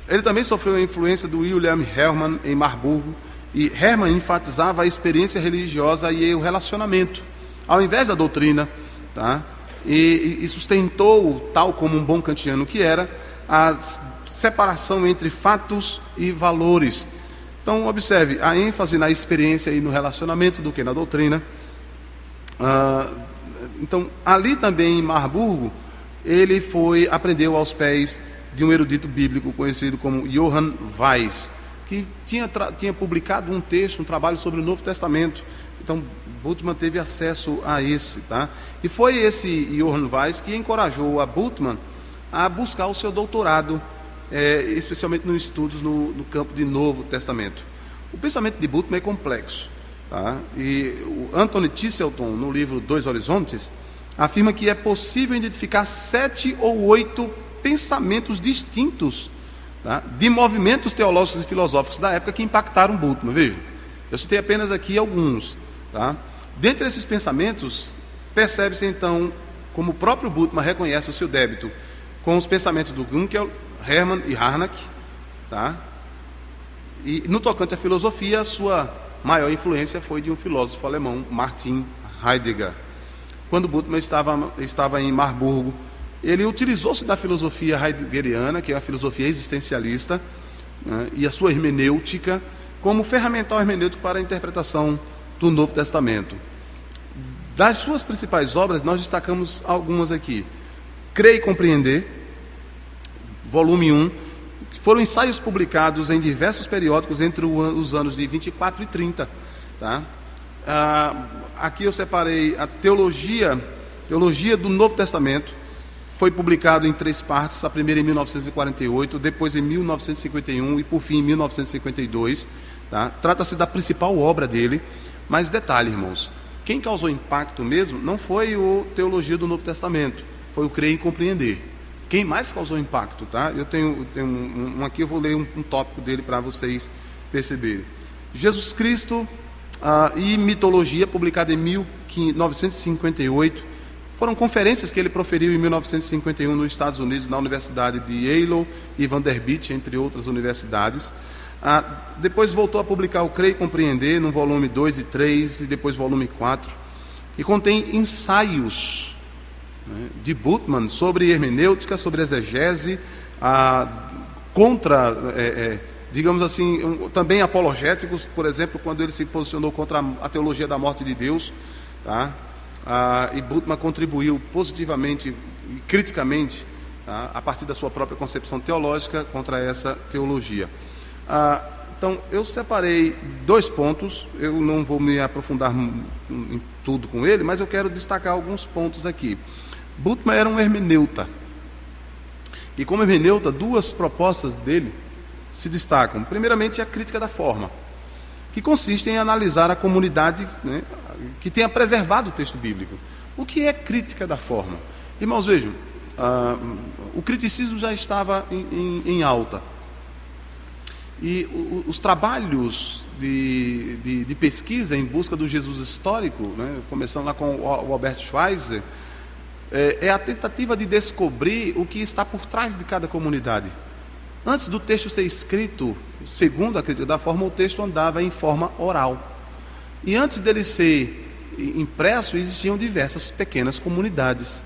Ele também sofreu a influência do Wilhelm Hermann em Marburgo, e Hermann enfatizava a experiência religiosa e o relacionamento, ao invés da doutrina, tá? E sustentou, tal como um bom kantiano que era, a separação entre fatos e valores. Então, observe, a ênfase na experiência e no relacionamento do que na doutrina. Então, ali também em Marburgo, ele aprendeu aos pés de um erudito bíblico conhecido como Johann Weiss, que tinha publicado um trabalho sobre o Novo Testamento. Então, Bultmann teve acesso a esse. Tá? E foi esse Johann Weiss que encorajou a Bultmann a buscar o seu doutorado, especialmente nos estudos no campo de Novo Testamento. O pensamento de Bultmann é complexo. Tá? E o Anthony Tisselton, no livro Dois Horizontes, afirma que é possível identificar 7 ou 8 pensamentos distintos, tá, de movimentos teológicos e filosóficos da época que impactaram Bultmann. Veja, eu citei apenas aqui alguns. Tá? Dentre esses pensamentos, percebe-se então como o próprio Bultmann reconhece o seu débito com os pensamentos do Gunkel, Hermann e Harnack. Tá? E no tocante à filosofia, a sua maior influência foi de um filósofo alemão, Martin Heidegger. Quando Bultmann estava em Marburgo, ele utilizou-se da filosofia heideggeriana, que é a filosofia existencialista, né, e a sua hermenêutica, como ferramental hermenêutico para a interpretação do Novo Testamento. Das suas principais obras, nós destacamos algumas aqui. Crer e Compreender, volume 1, que foram ensaios publicados em diversos periódicos entre os anos de 24 e 30. Tá? Aqui eu separei a Teologia do Novo Testamento. Foi publicado em 3 partes, a primeira em 1948, depois em 1951 e por fim em 1952. Tá? Trata-se da principal obra dele, mas detalhe, irmãos, quem causou impacto mesmo não foi o Teologia do Novo Testamento, foi o Crer e Compreender. Quem mais causou impacto? Tá? Eu tenho aqui, eu vou ler um tópico dele para vocês perceberem. Jesus Cristo e Mitologia, publicado em 1958, foram conferências que ele proferiu em 1951 nos Estados Unidos, na Universidade de Yale e Vanderbilt, entre outras universidades. Depois voltou a publicar o Crer e Compreender, no volume 2 e 3, e depois volume 4, e contém ensaios, né, de Bultmann sobre hermenêutica, sobre exegese, contra, digamos assim, também apologéticos, por exemplo, quando ele se posicionou contra a teologia da morte de Deus, tá? E Bultmann contribuiu positivamente e criticamente, tá, a partir da sua própria concepção teológica contra essa teologia. Então, eu separei 2 pontos, eu não vou me aprofundar em tudo com ele, mas eu quero destacar alguns pontos aqui. Bultmann era um hermeneuta, e como hermeneuta, 2 propostas dele se destacam. Primeiramente, a crítica da forma, que consiste em analisar a comunidade, né, que tenha preservado o texto bíblico. O que é crítica da forma? Irmãos, vejam, o criticismo já estava em alta. E os trabalhos de pesquisa em busca do Jesus histórico, né, começando lá com o Albert Schweitzer, é a tentativa de descobrir o que está por trás de cada comunidade. Antes do texto ser escrito, segundo a crítica da forma, o texto andava em forma oral. E antes dele ser impresso, existiam diversas pequenas comunidades.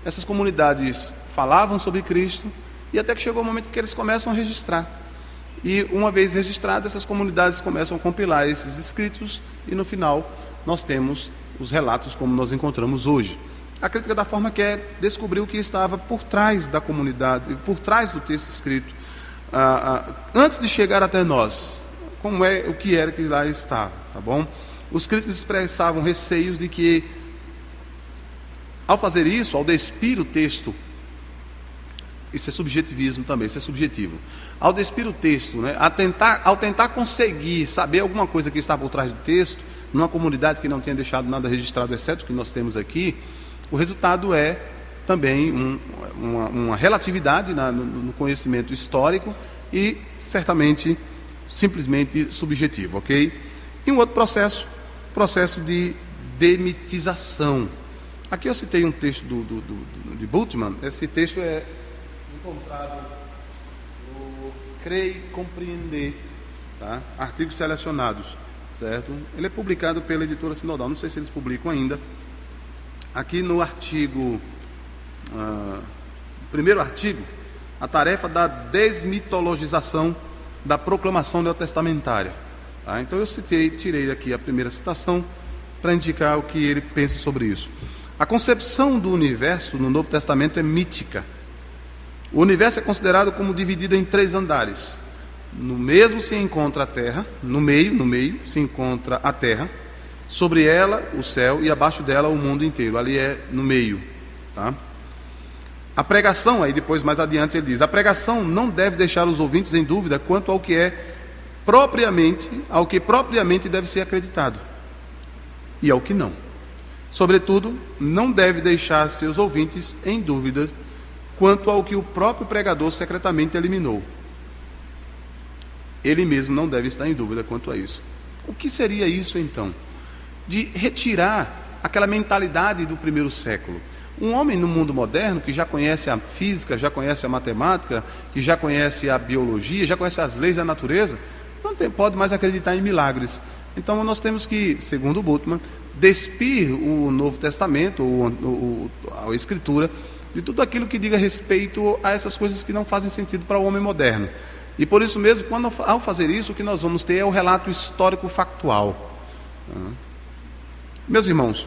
Essas comunidades falavam sobre Cristo, e até que chegou o momento que eles começam a registrar. E uma vez registradas, essas comunidades começam a compilar esses escritos, e no final nós temos os relatos como nós encontramos hoje. A crítica da forma quer descobrir o que estava por trás da comunidade, por trás do texto escrito, antes de chegar até nós, o que era que lá estava, tá bom? Os críticos expressavam receios de que, ao fazer isso, ao despir o texto, isso é subjetivismo também, isso é subjetivo, ao despir o texto, né, ao tentar conseguir saber alguma coisa que está por trás do texto, numa comunidade que não tenha deixado nada registrado, exceto o que nós temos aqui, o resultado é também uma relatividade no conhecimento histórico e, certamente, simplesmente subjetivo, ok? E um outro processo de demitização. Aqui eu citei um texto de Bultmann. Esse texto é encontrado no Crer e Compreender, tá? Artigos selecionados, certo? Ele é publicado pela editora Sinodal, não sei se eles publicam ainda. Aqui no artigo, primeiro artigo, a tarefa da desmitologização da proclamação neotestamentária. Tá? Então eu tirei aqui a primeira citação para indicar o que ele pensa sobre isso. A concepção do universo no Novo Testamento é mítica. O universo é considerado como dividido em 3 andares. No mesmo se encontra a terra, no meio se encontra a terra, sobre ela o céu e abaixo dela o mundo inteiro. Ali é no meio. Tá? A pregação, aí depois mais adiante ele diz, a pregação não deve deixar os ouvintes em dúvida quanto ao que propriamente deve ser acreditado e ao que não. Sobretudo, não deve deixar seus ouvintes em dúvida quanto ao que o próprio pregador secretamente eliminou. Ele mesmo não deve estar em dúvida quanto a isso. O que seria isso, então? De retirar aquela mentalidade do primeiro século. Um homem no mundo moderno, que já conhece a física, já conhece a matemática, que já conhece a biologia, já conhece as leis da natureza, não pode mais acreditar em milagres. Então nós temos que, segundo Bultmann, despir o Novo Testamento, a Escritura, de tudo aquilo que diga respeito a essas coisas que não fazem sentido para o homem moderno. E por isso mesmo, ao fazer isso, o que nós vamos ter é o relato histórico factual. Meus irmãos,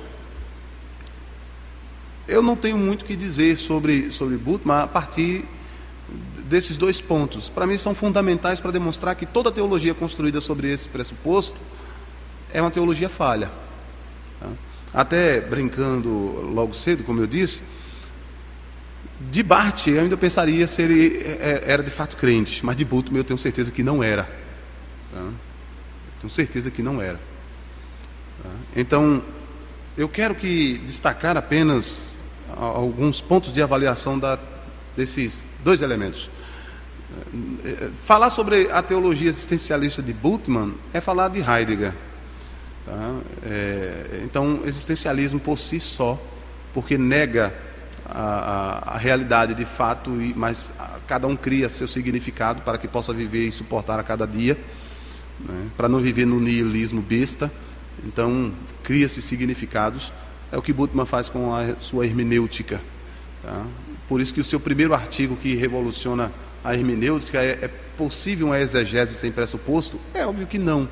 eu não tenho muito o que dizer sobre Bultmann a partir desses dois pontos. Para mim são fundamentais para demonstrar que toda a teologia construída sobre esse pressuposto é uma teologia falha. Até brincando logo cedo, como eu disse, de Barth eu ainda pensaria se ele era de fato crente, mas de Bultmann eu tenho certeza que não era. Tenho certeza que não era. Então, eu quero destacar apenas alguns pontos de avaliação desses dois elementos. Falar sobre a teologia existencialista de Bultmann é falar de Heidegger. Então, existencialismo por si só, porque nega a realidade de fato, mas cada um cria seu significado para que possa viver e suportar a cada dia, para não viver no niilismo besta. Então, cria-se significados. É o que Bultmann faz com a sua hermenêutica. Por isso que o seu primeiro artigo que revoluciona a hermenêutica é possível uma exegese sem pressuposto? É óbvio que não.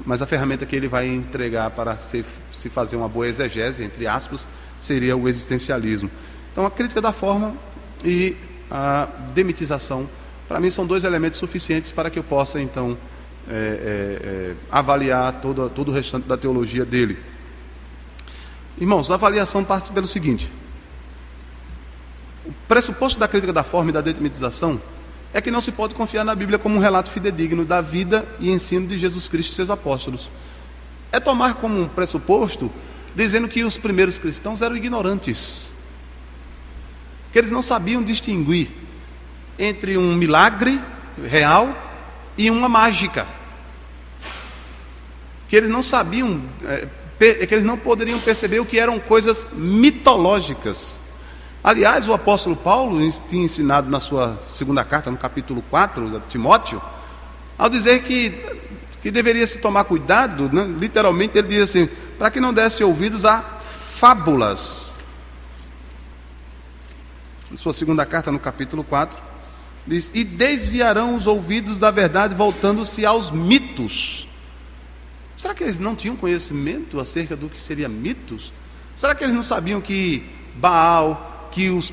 Mas a ferramenta que ele vai entregar para se fazer uma boa exegese, entre aspas, seria o existencialismo. Então, a crítica da forma e a demitização, para mim, são dois elementos suficientes para que eu possa, então, avaliar todo o restante da teologia dele. Irmãos, a avaliação parte pelo seguinte: o pressuposto da crítica da forma e da demitização é que não se pode confiar na Bíblia como um relato fidedigno da vida e ensino de Jesus Cristo e seus apóstolos. É tomar como um pressuposto dizendo que os primeiros cristãos eram ignorantes, que eles não sabiam distinguir entre um milagre real e uma mágica, que eles não sabiam, que eles não poderiam perceber o que eram coisas mitológicas. Aliás, o apóstolo Paulo tinha ensinado na sua segunda carta, no capítulo 4, de Timóteo, ao dizer que deveria se tomar cuidado, né? Literalmente ele diz assim, para que não desse ouvidos a fábulas. Na sua segunda carta, no capítulo 4, diz, e desviarão os ouvidos da verdade, voltando-se aos mitos. Será que eles não tinham conhecimento acerca do que seria mitos? Será que eles não sabiam que Baal, que os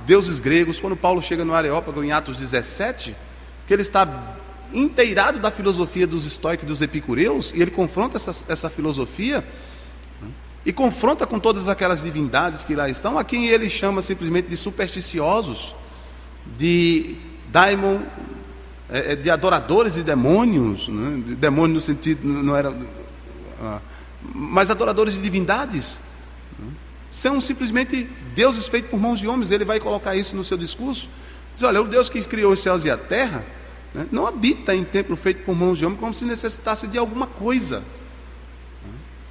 deuses gregos, quando Paulo chega no Areópago em Atos 17, que ele está inteirado da filosofia dos estoicos e dos epicureus, e ele confronta essa filosofia, e confronta com todas aquelas divindades que lá estão, a quem ele chama simplesmente de supersticiosos, de daimon, de adoradores de demônios, né? De demônio no sentido, não era, mas adoradores de divindades, são simplesmente deuses feitos por mãos de homens. Ele vai colocar isso no seu discurso, diz, olha, o Deus que criou os céus e a terra, né, não habita em templo feito por mãos de homens, como se necessitasse de alguma coisa.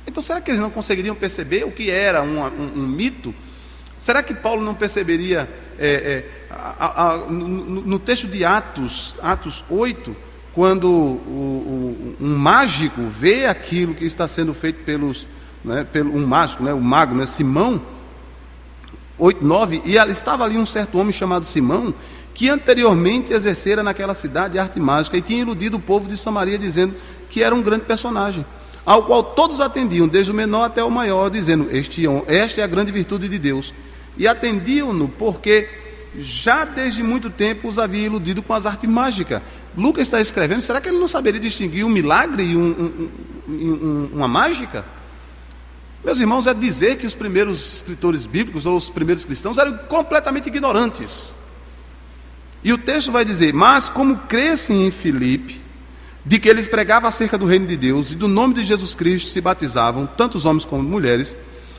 Então, será que eles não conseguiriam perceber o que era um mito? Será que Paulo não perceberia, no texto de Atos 8, quando um mágico vê aquilo que está sendo feito um mágico, o mago, Simão, 8, 9, e estava ali um certo homem chamado Simão, que anteriormente exercera naquela cidade arte mágica e tinha iludido o povo de Samaria, dizendo que era um grande personagem, ao qual todos atendiam, desde o menor até o maior, dizendo, esta é a grande virtude de Deus. E atendiam-no porque já desde muito tempo os havia iludido com as artes mágicas. Lucas está escrevendo, será que ele não saberia distinguir um milagre e uma mágica? Meus irmãos, é dizer que os primeiros escritores bíblicos ou os primeiros cristãos eram completamente ignorantes. E o texto vai dizer, mas como crescem em Filipe, de que eles pregavam acerca do reino de Deus, e do nome de Jesus Cristo se batizavam, tanto os homens como mulheres,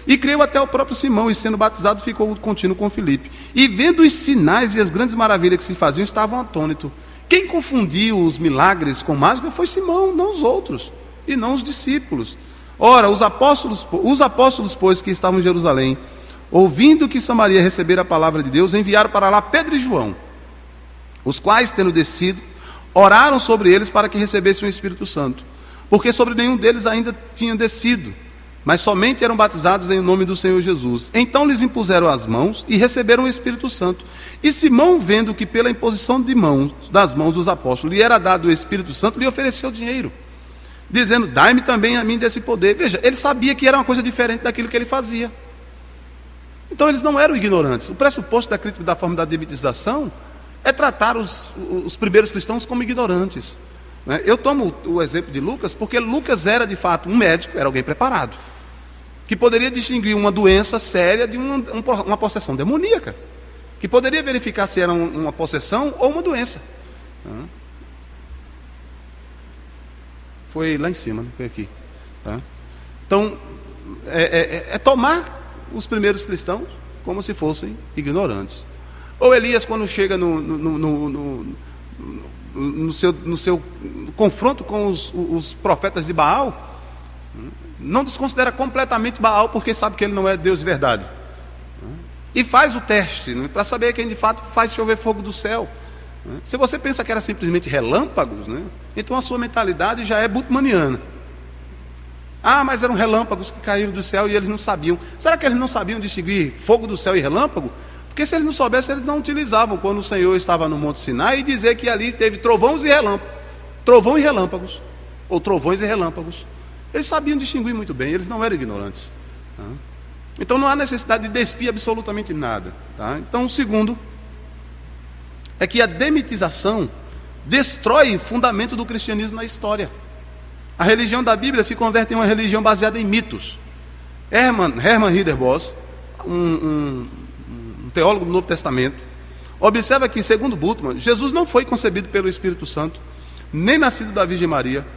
e creu até o próprio Simão, e sendo batizado ficou contínuo com Filipe. E vendo os sinais e as grandes maravilhas que se faziam, estavam atônitos. Quem confundiu os milagres com mágica foi Simão, não os outros, e não os discípulos. Ora, os apóstolos, pois, que estavam em Jerusalém, ouvindo que Samaria recebera a palavra de Deus, enviaram para lá Pedro e João, os quais, tendo descido, oraram sobre eles para que recebessem o Espírito Santo, porque sobre nenhum deles ainda tinha descido, mas somente eram batizados em nome do Senhor Jesus. Então lhes impuseram as mãos e receberam o Espírito Santo. E Simão, vendo que pela imposição das mãos dos apóstolos lhe era dado o Espírito Santo, lhe ofereceu dinheiro, dizendo: dai-me também a mim desse poder. Veja, ele sabia que era uma coisa diferente daquilo que ele fazia. Então eles não eram ignorantes. O pressuposto da crítica da forma da demitização é tratar os primeiros cristãos como ignorantes. Eu tomo o exemplo de Lucas, porque Lucas era de fato um médico, era alguém preparado, que poderia distinguir uma doença séria de uma possessão demoníaca, que poderia verificar se era uma possessão ou uma doença. Foi lá em cima, não foi aqui. Então, tomar os primeiros cristãos como se fossem ignorantes. Ou Elias, quando chega no seu confronto com os profetas de Baal, não desconsidera completamente Baal, porque sabe que ele não é Deus de verdade, e faz o teste para saber quem de fato faz chover fogo do céu. Se você pensa que era simplesmente relâmpagos, então a sua mentalidade já é butmaniana. Mas eram relâmpagos que caíram do céu e eles não sabiam. Será que eles não sabiam distinguir fogo do céu e relâmpago? Porque se eles não soubessem, eles não utilizavam quando o Senhor estava no Monte Sinai e dizer que ali teve trovões e relâmpagos, trovão e relâmpagos, ou trovões e relâmpagos. Eles sabiam distinguir muito bem, eles não eram ignorantes. Então não há necessidade de despir absolutamente nada. Então o segundo é que a demitização destrói o fundamento do cristianismo na história. A religião da Bíblia se converte em uma religião baseada em mitos. Hermann Ridderbos, um teólogo do Novo Testamento, observa que, segundo Bultmann, Jesus não foi concebido pelo Espírito Santo, nem nascido da Virgem Maria.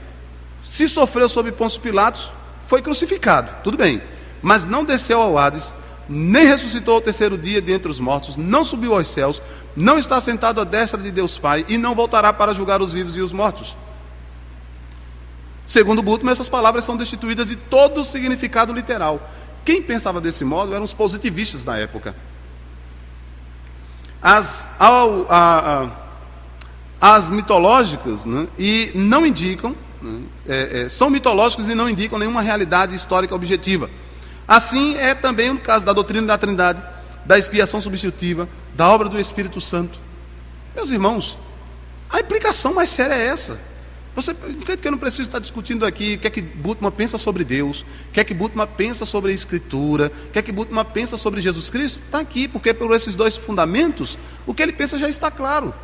Se sofreu sob Pôncio Pilatos, foi crucificado, tudo bem, mas não desceu ao Hades, nem ressuscitou ao terceiro dia dentre os mortos, não subiu aos céus, não está sentado à destra de Deus Pai e não voltará para julgar os vivos e os mortos. Segundo Bultmann, essas palavras são destituídas de todo o significado literal. Quem pensava desse modo eram os positivistas da época. As mitológicas, e não indicam, são mitológicos e não indicam nenhuma realidade histórica objetiva. Assim é também no caso da doutrina da Trindade, da expiação substitutiva, da obra do Espírito Santo. Meus irmãos, a implicação mais séria é essa. Você entende que eu não preciso estar discutindo aqui o que é que Bultmann pensa sobre Deus, o que é que Bultmann pensa sobre a Escritura, o que é que Bultmann pensa sobre Jesus Cristo? Está aqui, porque por esses dois fundamentos, o que ele pensa já está claro.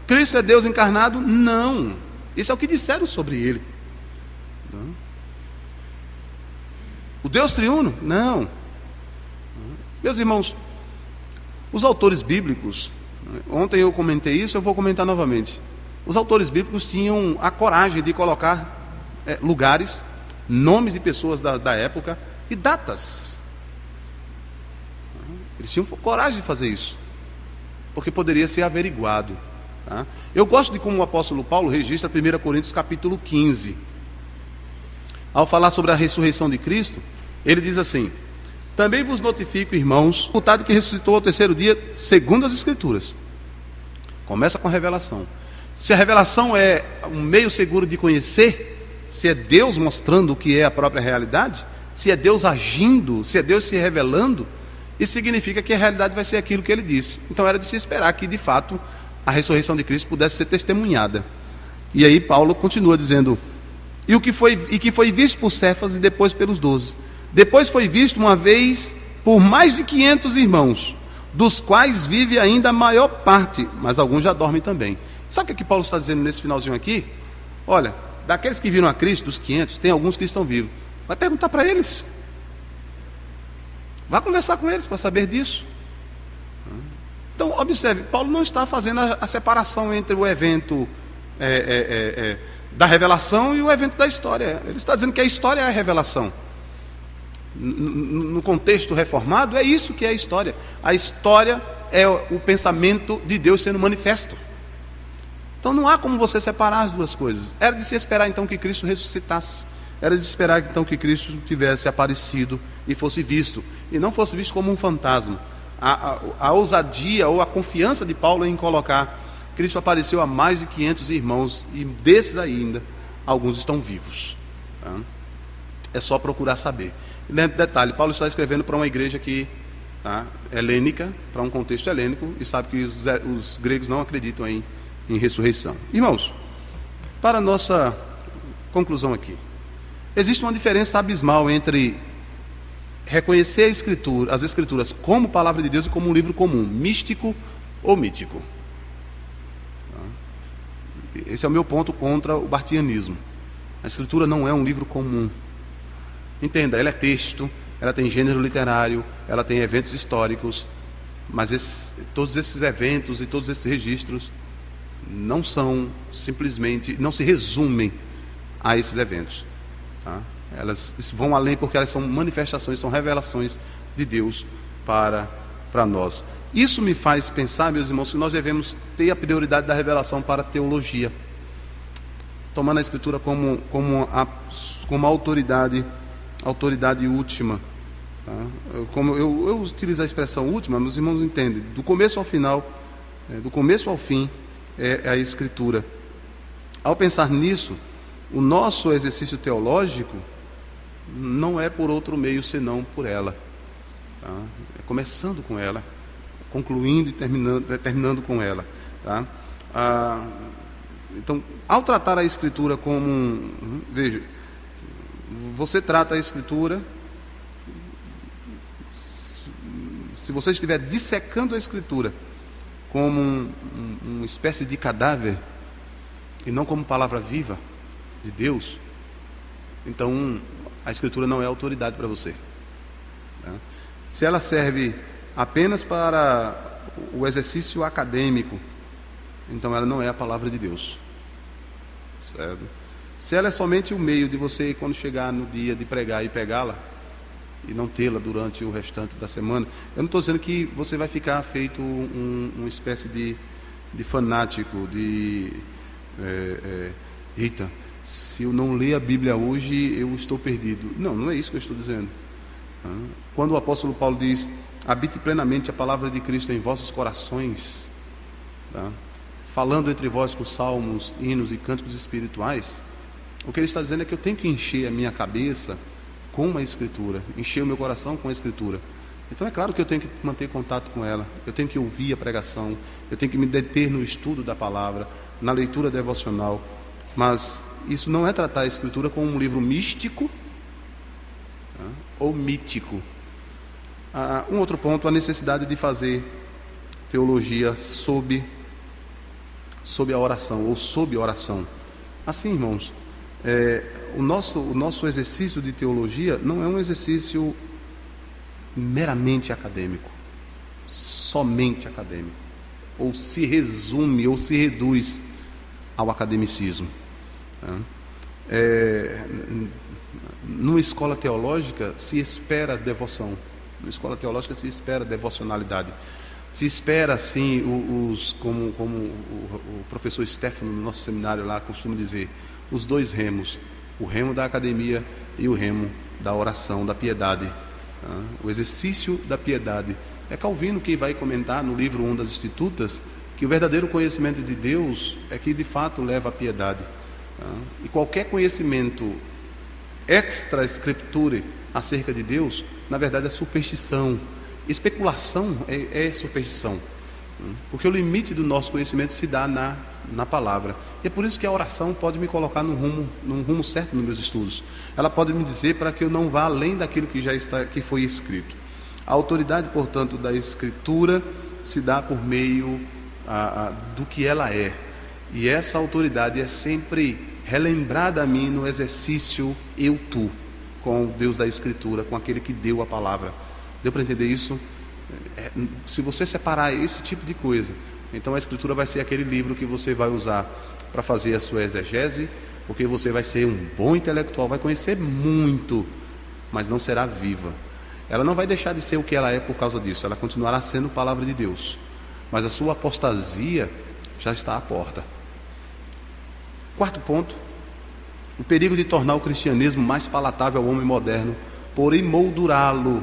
Cristo é Deus encarnado? Não. Isso é o que disseram sobre ele. Não. O Deus triuno? Não. Meus irmãos, os autores bíblicos, ontem eu comentei isso, eu vou comentar novamente. Os autores bíblicos tinham a coragem de colocar lugares, nomes de pessoas da época e datas. Eles tinham coragem de fazer isso, porque poderia ser averiguado. Eu gosto de como o apóstolo Paulo registra 1 Coríntios capítulo 15. Ao falar sobre a ressurreição de Cristo, ele diz assim: também vos notifico, irmãos, o resultado que ressuscitou ao terceiro dia, segundo as Escrituras. Começa com a revelação. Se a revelação é um meio seguro de conhecer, se é Deus mostrando o que é a própria realidade, se é Deus agindo, se é Deus se revelando, isso significa que a realidade vai ser aquilo que ele disse. Então era de se esperar que, de fato, a ressurreição de Cristo pudesse ser testemunhada. E aí Paulo continua dizendo: que foi visto por Cefas e depois pelos 12. Depois foi visto uma vez por mais de 500 irmãos, dos quais vive ainda a maior parte, mas alguns já dormem também. Sabe o que Paulo está dizendo nesse finalzinho aqui? Olha, daqueles que viram a Cristo, dos 500, tem alguns que estão vivos. Vai perguntar para eles. Vai conversar com eles para saber disso. Então, observe, Paulo não está fazendo a separação entre o evento da revelação e o evento da história. Ele está dizendo que a história é a revelação. No contexto reformado, é isso que é a história. A história é o pensamento de Deus sendo manifesto. Então não há como você separar as duas coisas. Era de se esperar então que Cristo ressuscitasse. Era de esperar então que Cristo tivesse aparecido e fosse visto. E não fosse visto como um fantasma. A ousadia ou a confiança de Paulo em colocar: Cristo apareceu a mais de 500 irmãos, e desses ainda, alguns estão vivos. Tá? É só procurar saber. Detalhe, Paulo está escrevendo para uma igreja que, helênica, para um contexto helênico, e sabe que os gregos não acreditam em ressurreição. Irmãos, para a nossa conclusão aqui, existe uma diferença abismal entre reconhecer as Escrituras como palavra de Deus e como um livro comum, místico ou mítico. Esse é o meu ponto contra o bartianismo. A Escritura não é um livro comum. Entenda, ela é texto, ela tem gênero literário, ela tem eventos históricos, mas todos esses eventos e todos esses registros não são simplesmente, não se resumem a esses eventos. Tá? Elas vão além, porque elas são manifestações, são revelações de Deus para nós. Isso me faz pensar, meus irmãos, que nós devemos ter a prioridade da revelação para a teologia, tomando a Escritura como a autoridade última. Tá? Como eu utilizo a expressão última, meus irmãos entendem, do começo ao final, do começo ao fim, é a Escritura. Ao pensar nisso, o nosso exercício teológico não é por outro meio senão por ela. Tá? É começando com ela, concluindo e terminando com ela. Tá? Então, ao tratar a Escritura como veja, você trata a Escritura, se você estiver dissecando a Escritura como uma espécie de cadáver, e não como palavra viva de Deus, então a Escritura não é autoridade para você. Tá? Se ela serve apenas para o exercício acadêmico, então ela não é a palavra de Deus. Certo? Se ela é somente o meio de você, quando chegar no dia de pregar e pegá-la, e não tê-la durante o restante da semana, eu não estou dizendo que você vai ficar feito uma espécie de fanático, Rita, se eu não ler a Bíblia hoje, eu estou perdido. Não é isso que eu estou dizendo. Quando o apóstolo Paulo diz: habite plenamente a palavra de Cristo em vossos corações, tá? Falando entre vós com salmos, hinos e cânticos espirituais, o que ele está dizendo é que eu tenho que encher a minha cabeça com a Escritura, encher o meu coração com a Escritura. Então é claro que eu tenho que manter contato com ela, eu tenho que ouvir a pregação, eu tenho que me deter no estudo da palavra, na leitura devocional, mas isso não é tratar a Escritura como um livro místico, tá? Ou mítico. Um outro ponto, a necessidade de fazer teologia sob a oração, ou sob oração. Assim, irmãos, o nosso exercício de teologia não é um exercício meramente acadêmico, somente acadêmico, ou se resume, ou se reduz ao academicismo. Tá? Numa escola teológica se espera devoção, numa escola teológica se espera devocionalidade, se espera assim, como o professor Stefano no nosso seminário lá costuma dizer, os dois remos, o remo da academia e o remo da oração, da piedade. Tá? O exercício da piedade. É Calvino que vai comentar no livro 1 das Institutas que o verdadeiro conhecimento de Deus é que de fato leva à piedade. Tá? E qualquer conhecimento extra scripture acerca de Deus, na verdade é superstição. Especulação é superstição. Porque o limite do nosso conhecimento se dá na palavra. E é por isso que a oração pode me colocar num rumo certo nos meus estudos. Ela pode me dizer para que eu não vá além daquilo que foi escrito. A autoridade, portanto, da Escritura se dá por meio do que ela é. E essa autoridade é sempre relembrada a mim no exercício eu-tu, com o Deus da Escritura, com aquele que deu a palavra. Deu para entender isso? Se você separar esse tipo de coisa, então a Escritura vai ser aquele livro que você vai usar para fazer a sua exegese, porque você vai ser um bom intelectual, vai conhecer muito, mas não será viva. Ela não vai deixar de ser o que ela é por causa disso, ela continuará sendo palavra de Deus, mas a sua apostasia já está à porta. Quarto ponto, o perigo de tornar o cristianismo mais palatável ao homem moderno, por emoldurá-lo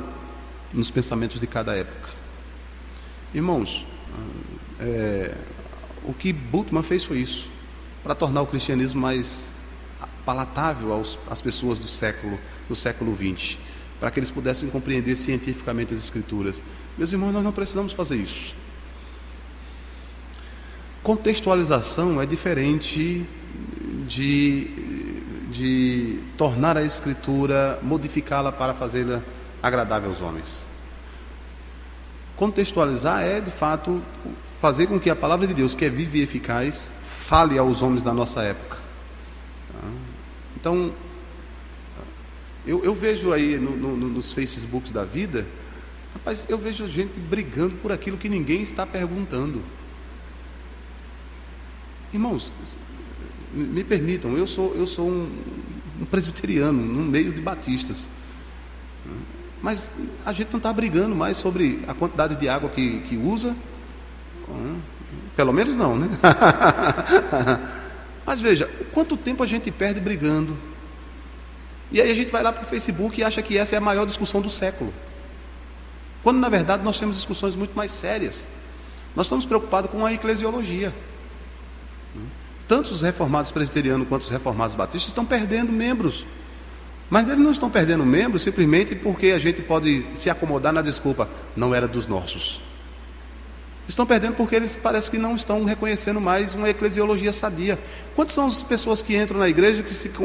nos pensamentos de cada época. Irmãos, o que Bultmann fez foi isso, para tornar o cristianismo mais palatável às pessoas do século XX, para que eles pudessem compreender cientificamente as Escrituras. Meus irmãos, nós não precisamos fazer isso. Contextualização é diferente de tornar a Escritura, modificá-la para fazê-la agradável aos homens. Contextualizar é, de fato, fazer com que a palavra de Deus, que é viva e eficaz, fale aos homens da nossa época. Então, eu vejo aí nos Facebooks da vida, rapaz, eu vejo gente brigando por aquilo que ninguém está perguntando. Irmãos, me permitam, eu sou um presbiteriano no meio de batistas, mas a gente não está brigando mais sobre a quantidade de água que usa, pelo menos não, né? Mas veja, quanto tempo a gente perde brigando, e aí a gente vai lá para o Facebook e acha que essa é a maior discussão do século, quando na verdade nós temos discussões muito mais sérias. Nós estamos preocupados com a eclesiologia. Tanto os reformados presbiterianos quanto os reformados batistas estão perdendo membros, mas eles não estão perdendo membros simplesmente porque a gente pode se acomodar na desculpa, não era dos nossos. Estão perdendo porque eles parece que não estão reconhecendo mais uma eclesiologia sadia. Quantas são as pessoas que entram na igreja,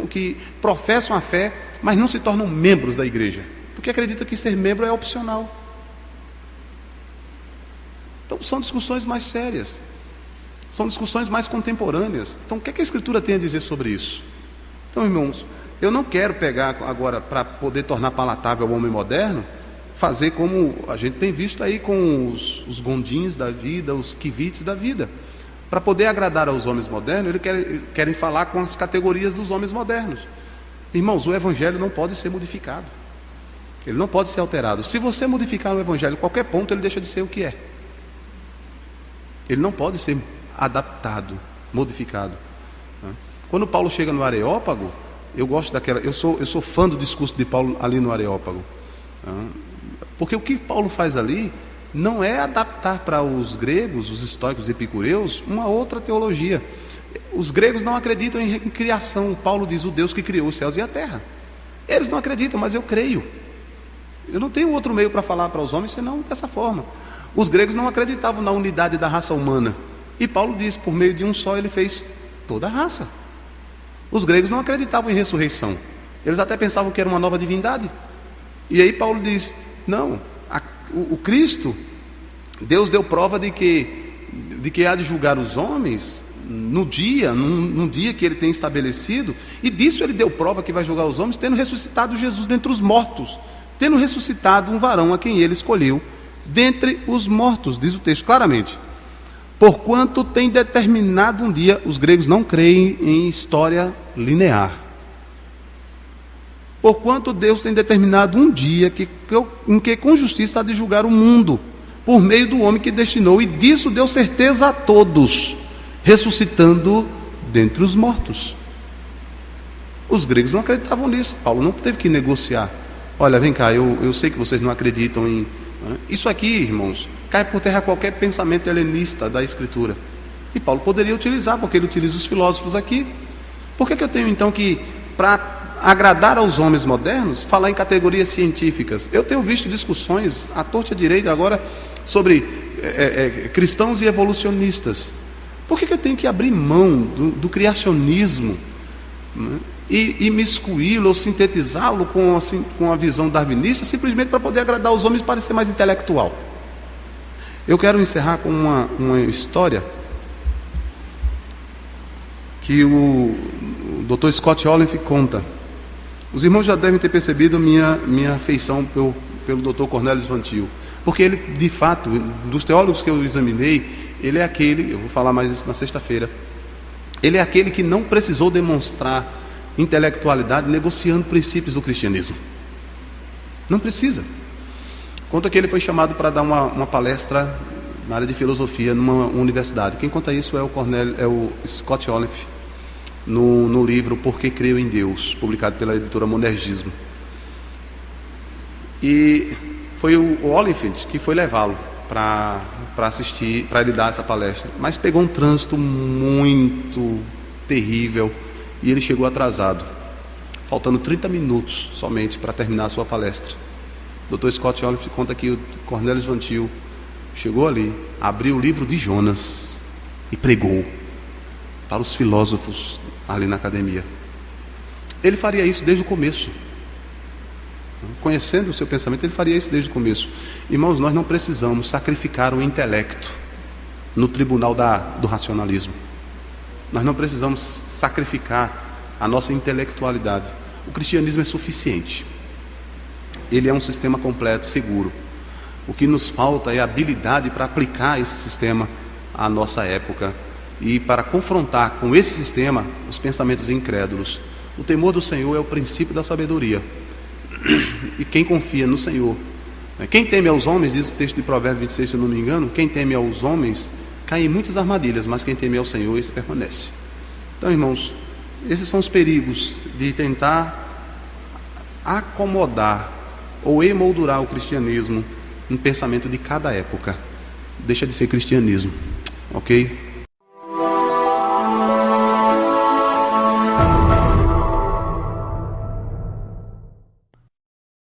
que professam a fé, mas não se tornam membros da igreja, porque acreditam que ser membro é opcional? Então são discussões mais sérias, são discussões mais contemporâneas. Então o que a Escritura tem a dizer sobre isso? Então, irmãos, eu não quero pegar agora, para poder tornar palatável ao homem moderno, fazer como a gente tem visto aí com os gondins da vida, os kivites da vida. Para poder agradar aos homens modernos, eles querem falar com as categorias dos homens modernos. Irmãos, o Evangelho não pode ser modificado, ele não pode ser alterado. Se você modificar o Evangelho em qualquer ponto, ele deixa de ser o que é. Ele não pode ser adaptado, modificado. Quando Paulo chega no Areópago, eu gosto daquela, eu sou fã do discurso de Paulo ali no Areópago, porque o que Paulo faz ali não é adaptar para os gregos, os estoicos e epicureus, uma outra teologia. Os gregos não acreditam em criação. Paulo diz: o Deus que criou os céus e a terra. Eles não acreditam, mas eu creio. Eu não tenho outro meio para falar para os homens senão dessa forma. Os gregos não acreditavam na unidade da raça humana, e Paulo diz: por meio de um só ele fez toda a raça. Os gregos não acreditavam em ressurreição, eles até pensavam que era uma nova divindade. E aí Paulo diz: não, o Cristo, Deus deu prova de que há de julgar os homens num dia que ele tem estabelecido, e disso ele deu prova que vai julgar os homens, tendo ressuscitado Jesus dentre os mortos, tendo ressuscitado um varão a quem ele escolheu dentre os mortos, diz o texto claramente. Porquanto tem determinado um dia, os gregos não creem em história linear. Porquanto Deus tem determinado um dia em que com justiça há de julgar o mundo, por meio do homem que destinou, e disso deu certeza a todos, ressuscitando dentre os mortos. Os gregos não acreditavam nisso. Paulo não teve que negociar. Olha, vem cá, eu sei que vocês não acreditam em... Isso aqui, irmãos, cai por terra qualquer pensamento helenista da Escritura. E Paulo poderia utilizar, porque ele utiliza os filósofos aqui. Por que eu tenho então que, para agradar aos homens modernos, falar em categorias científicas? Eu tenho visto discussões à torta e à direita agora sobre cristãos e evolucionistas. Por que eu tenho que abrir mão do criacionismo, né, e imiscuí-lo ou sintetizá-lo com a visão darwinista, simplesmente para poder agradar os homens e parecer mais intelectual? Eu quero encerrar com uma história que o Dr. Scott Olive conta. Os irmãos já devem ter percebido minha afeição pelo Dr. Cornelius Van Til, porque ele, de fato, dos teólogos que eu examinei, ele é aquele, eu vou falar mais isso na sexta-feira, Ele é aquele que não precisou demonstrar intelectualidade negociando princípios do cristianismo. Não precisa. Conta que ele foi chamado para dar uma palestra na área de filosofia numa universidade. Quem conta isso é o Scott Oliphant, no livro Por que Creio em Deus, publicado pela editora Monergismo. E foi o Oliphant que foi levá-lo para assistir, para ele dar essa palestra. Mas pegou um trânsito muito terrível e ele chegou atrasado, faltando 30 minutos somente para terminar a sua palestra. O Dr. Scott Oliphant conta que o Cornelius Van Til chegou ali, abriu o livro de Jonas e pregou para os filósofos ali na academia. Ele faria isso desde o começo. Conhecendo o seu pensamento, ele faria isso desde o começo. Irmãos, nós não precisamos sacrificar o intelecto no tribunal do racionalismo. Nós não precisamos sacrificar a nossa intelectualidade. O cristianismo é suficiente. Ele é um sistema completo, seguro. O que nos falta é a habilidade para aplicar esse sistema à nossa época e para confrontar com esse sistema os pensamentos incrédulos. O temor do Senhor é o princípio da sabedoria. E quem confia no Senhor, quem teme aos homens, diz o texto de Provérbios 26, se eu não me engano, quem teme aos homens cai em muitas armadilhas, mas quem teme ao Senhor, esse permanece. Então, irmãos, esses são os perigos de tentar acomodar ou emoldurar o cristianismo no pensamento de cada época. Deixa de ser cristianismo, ok?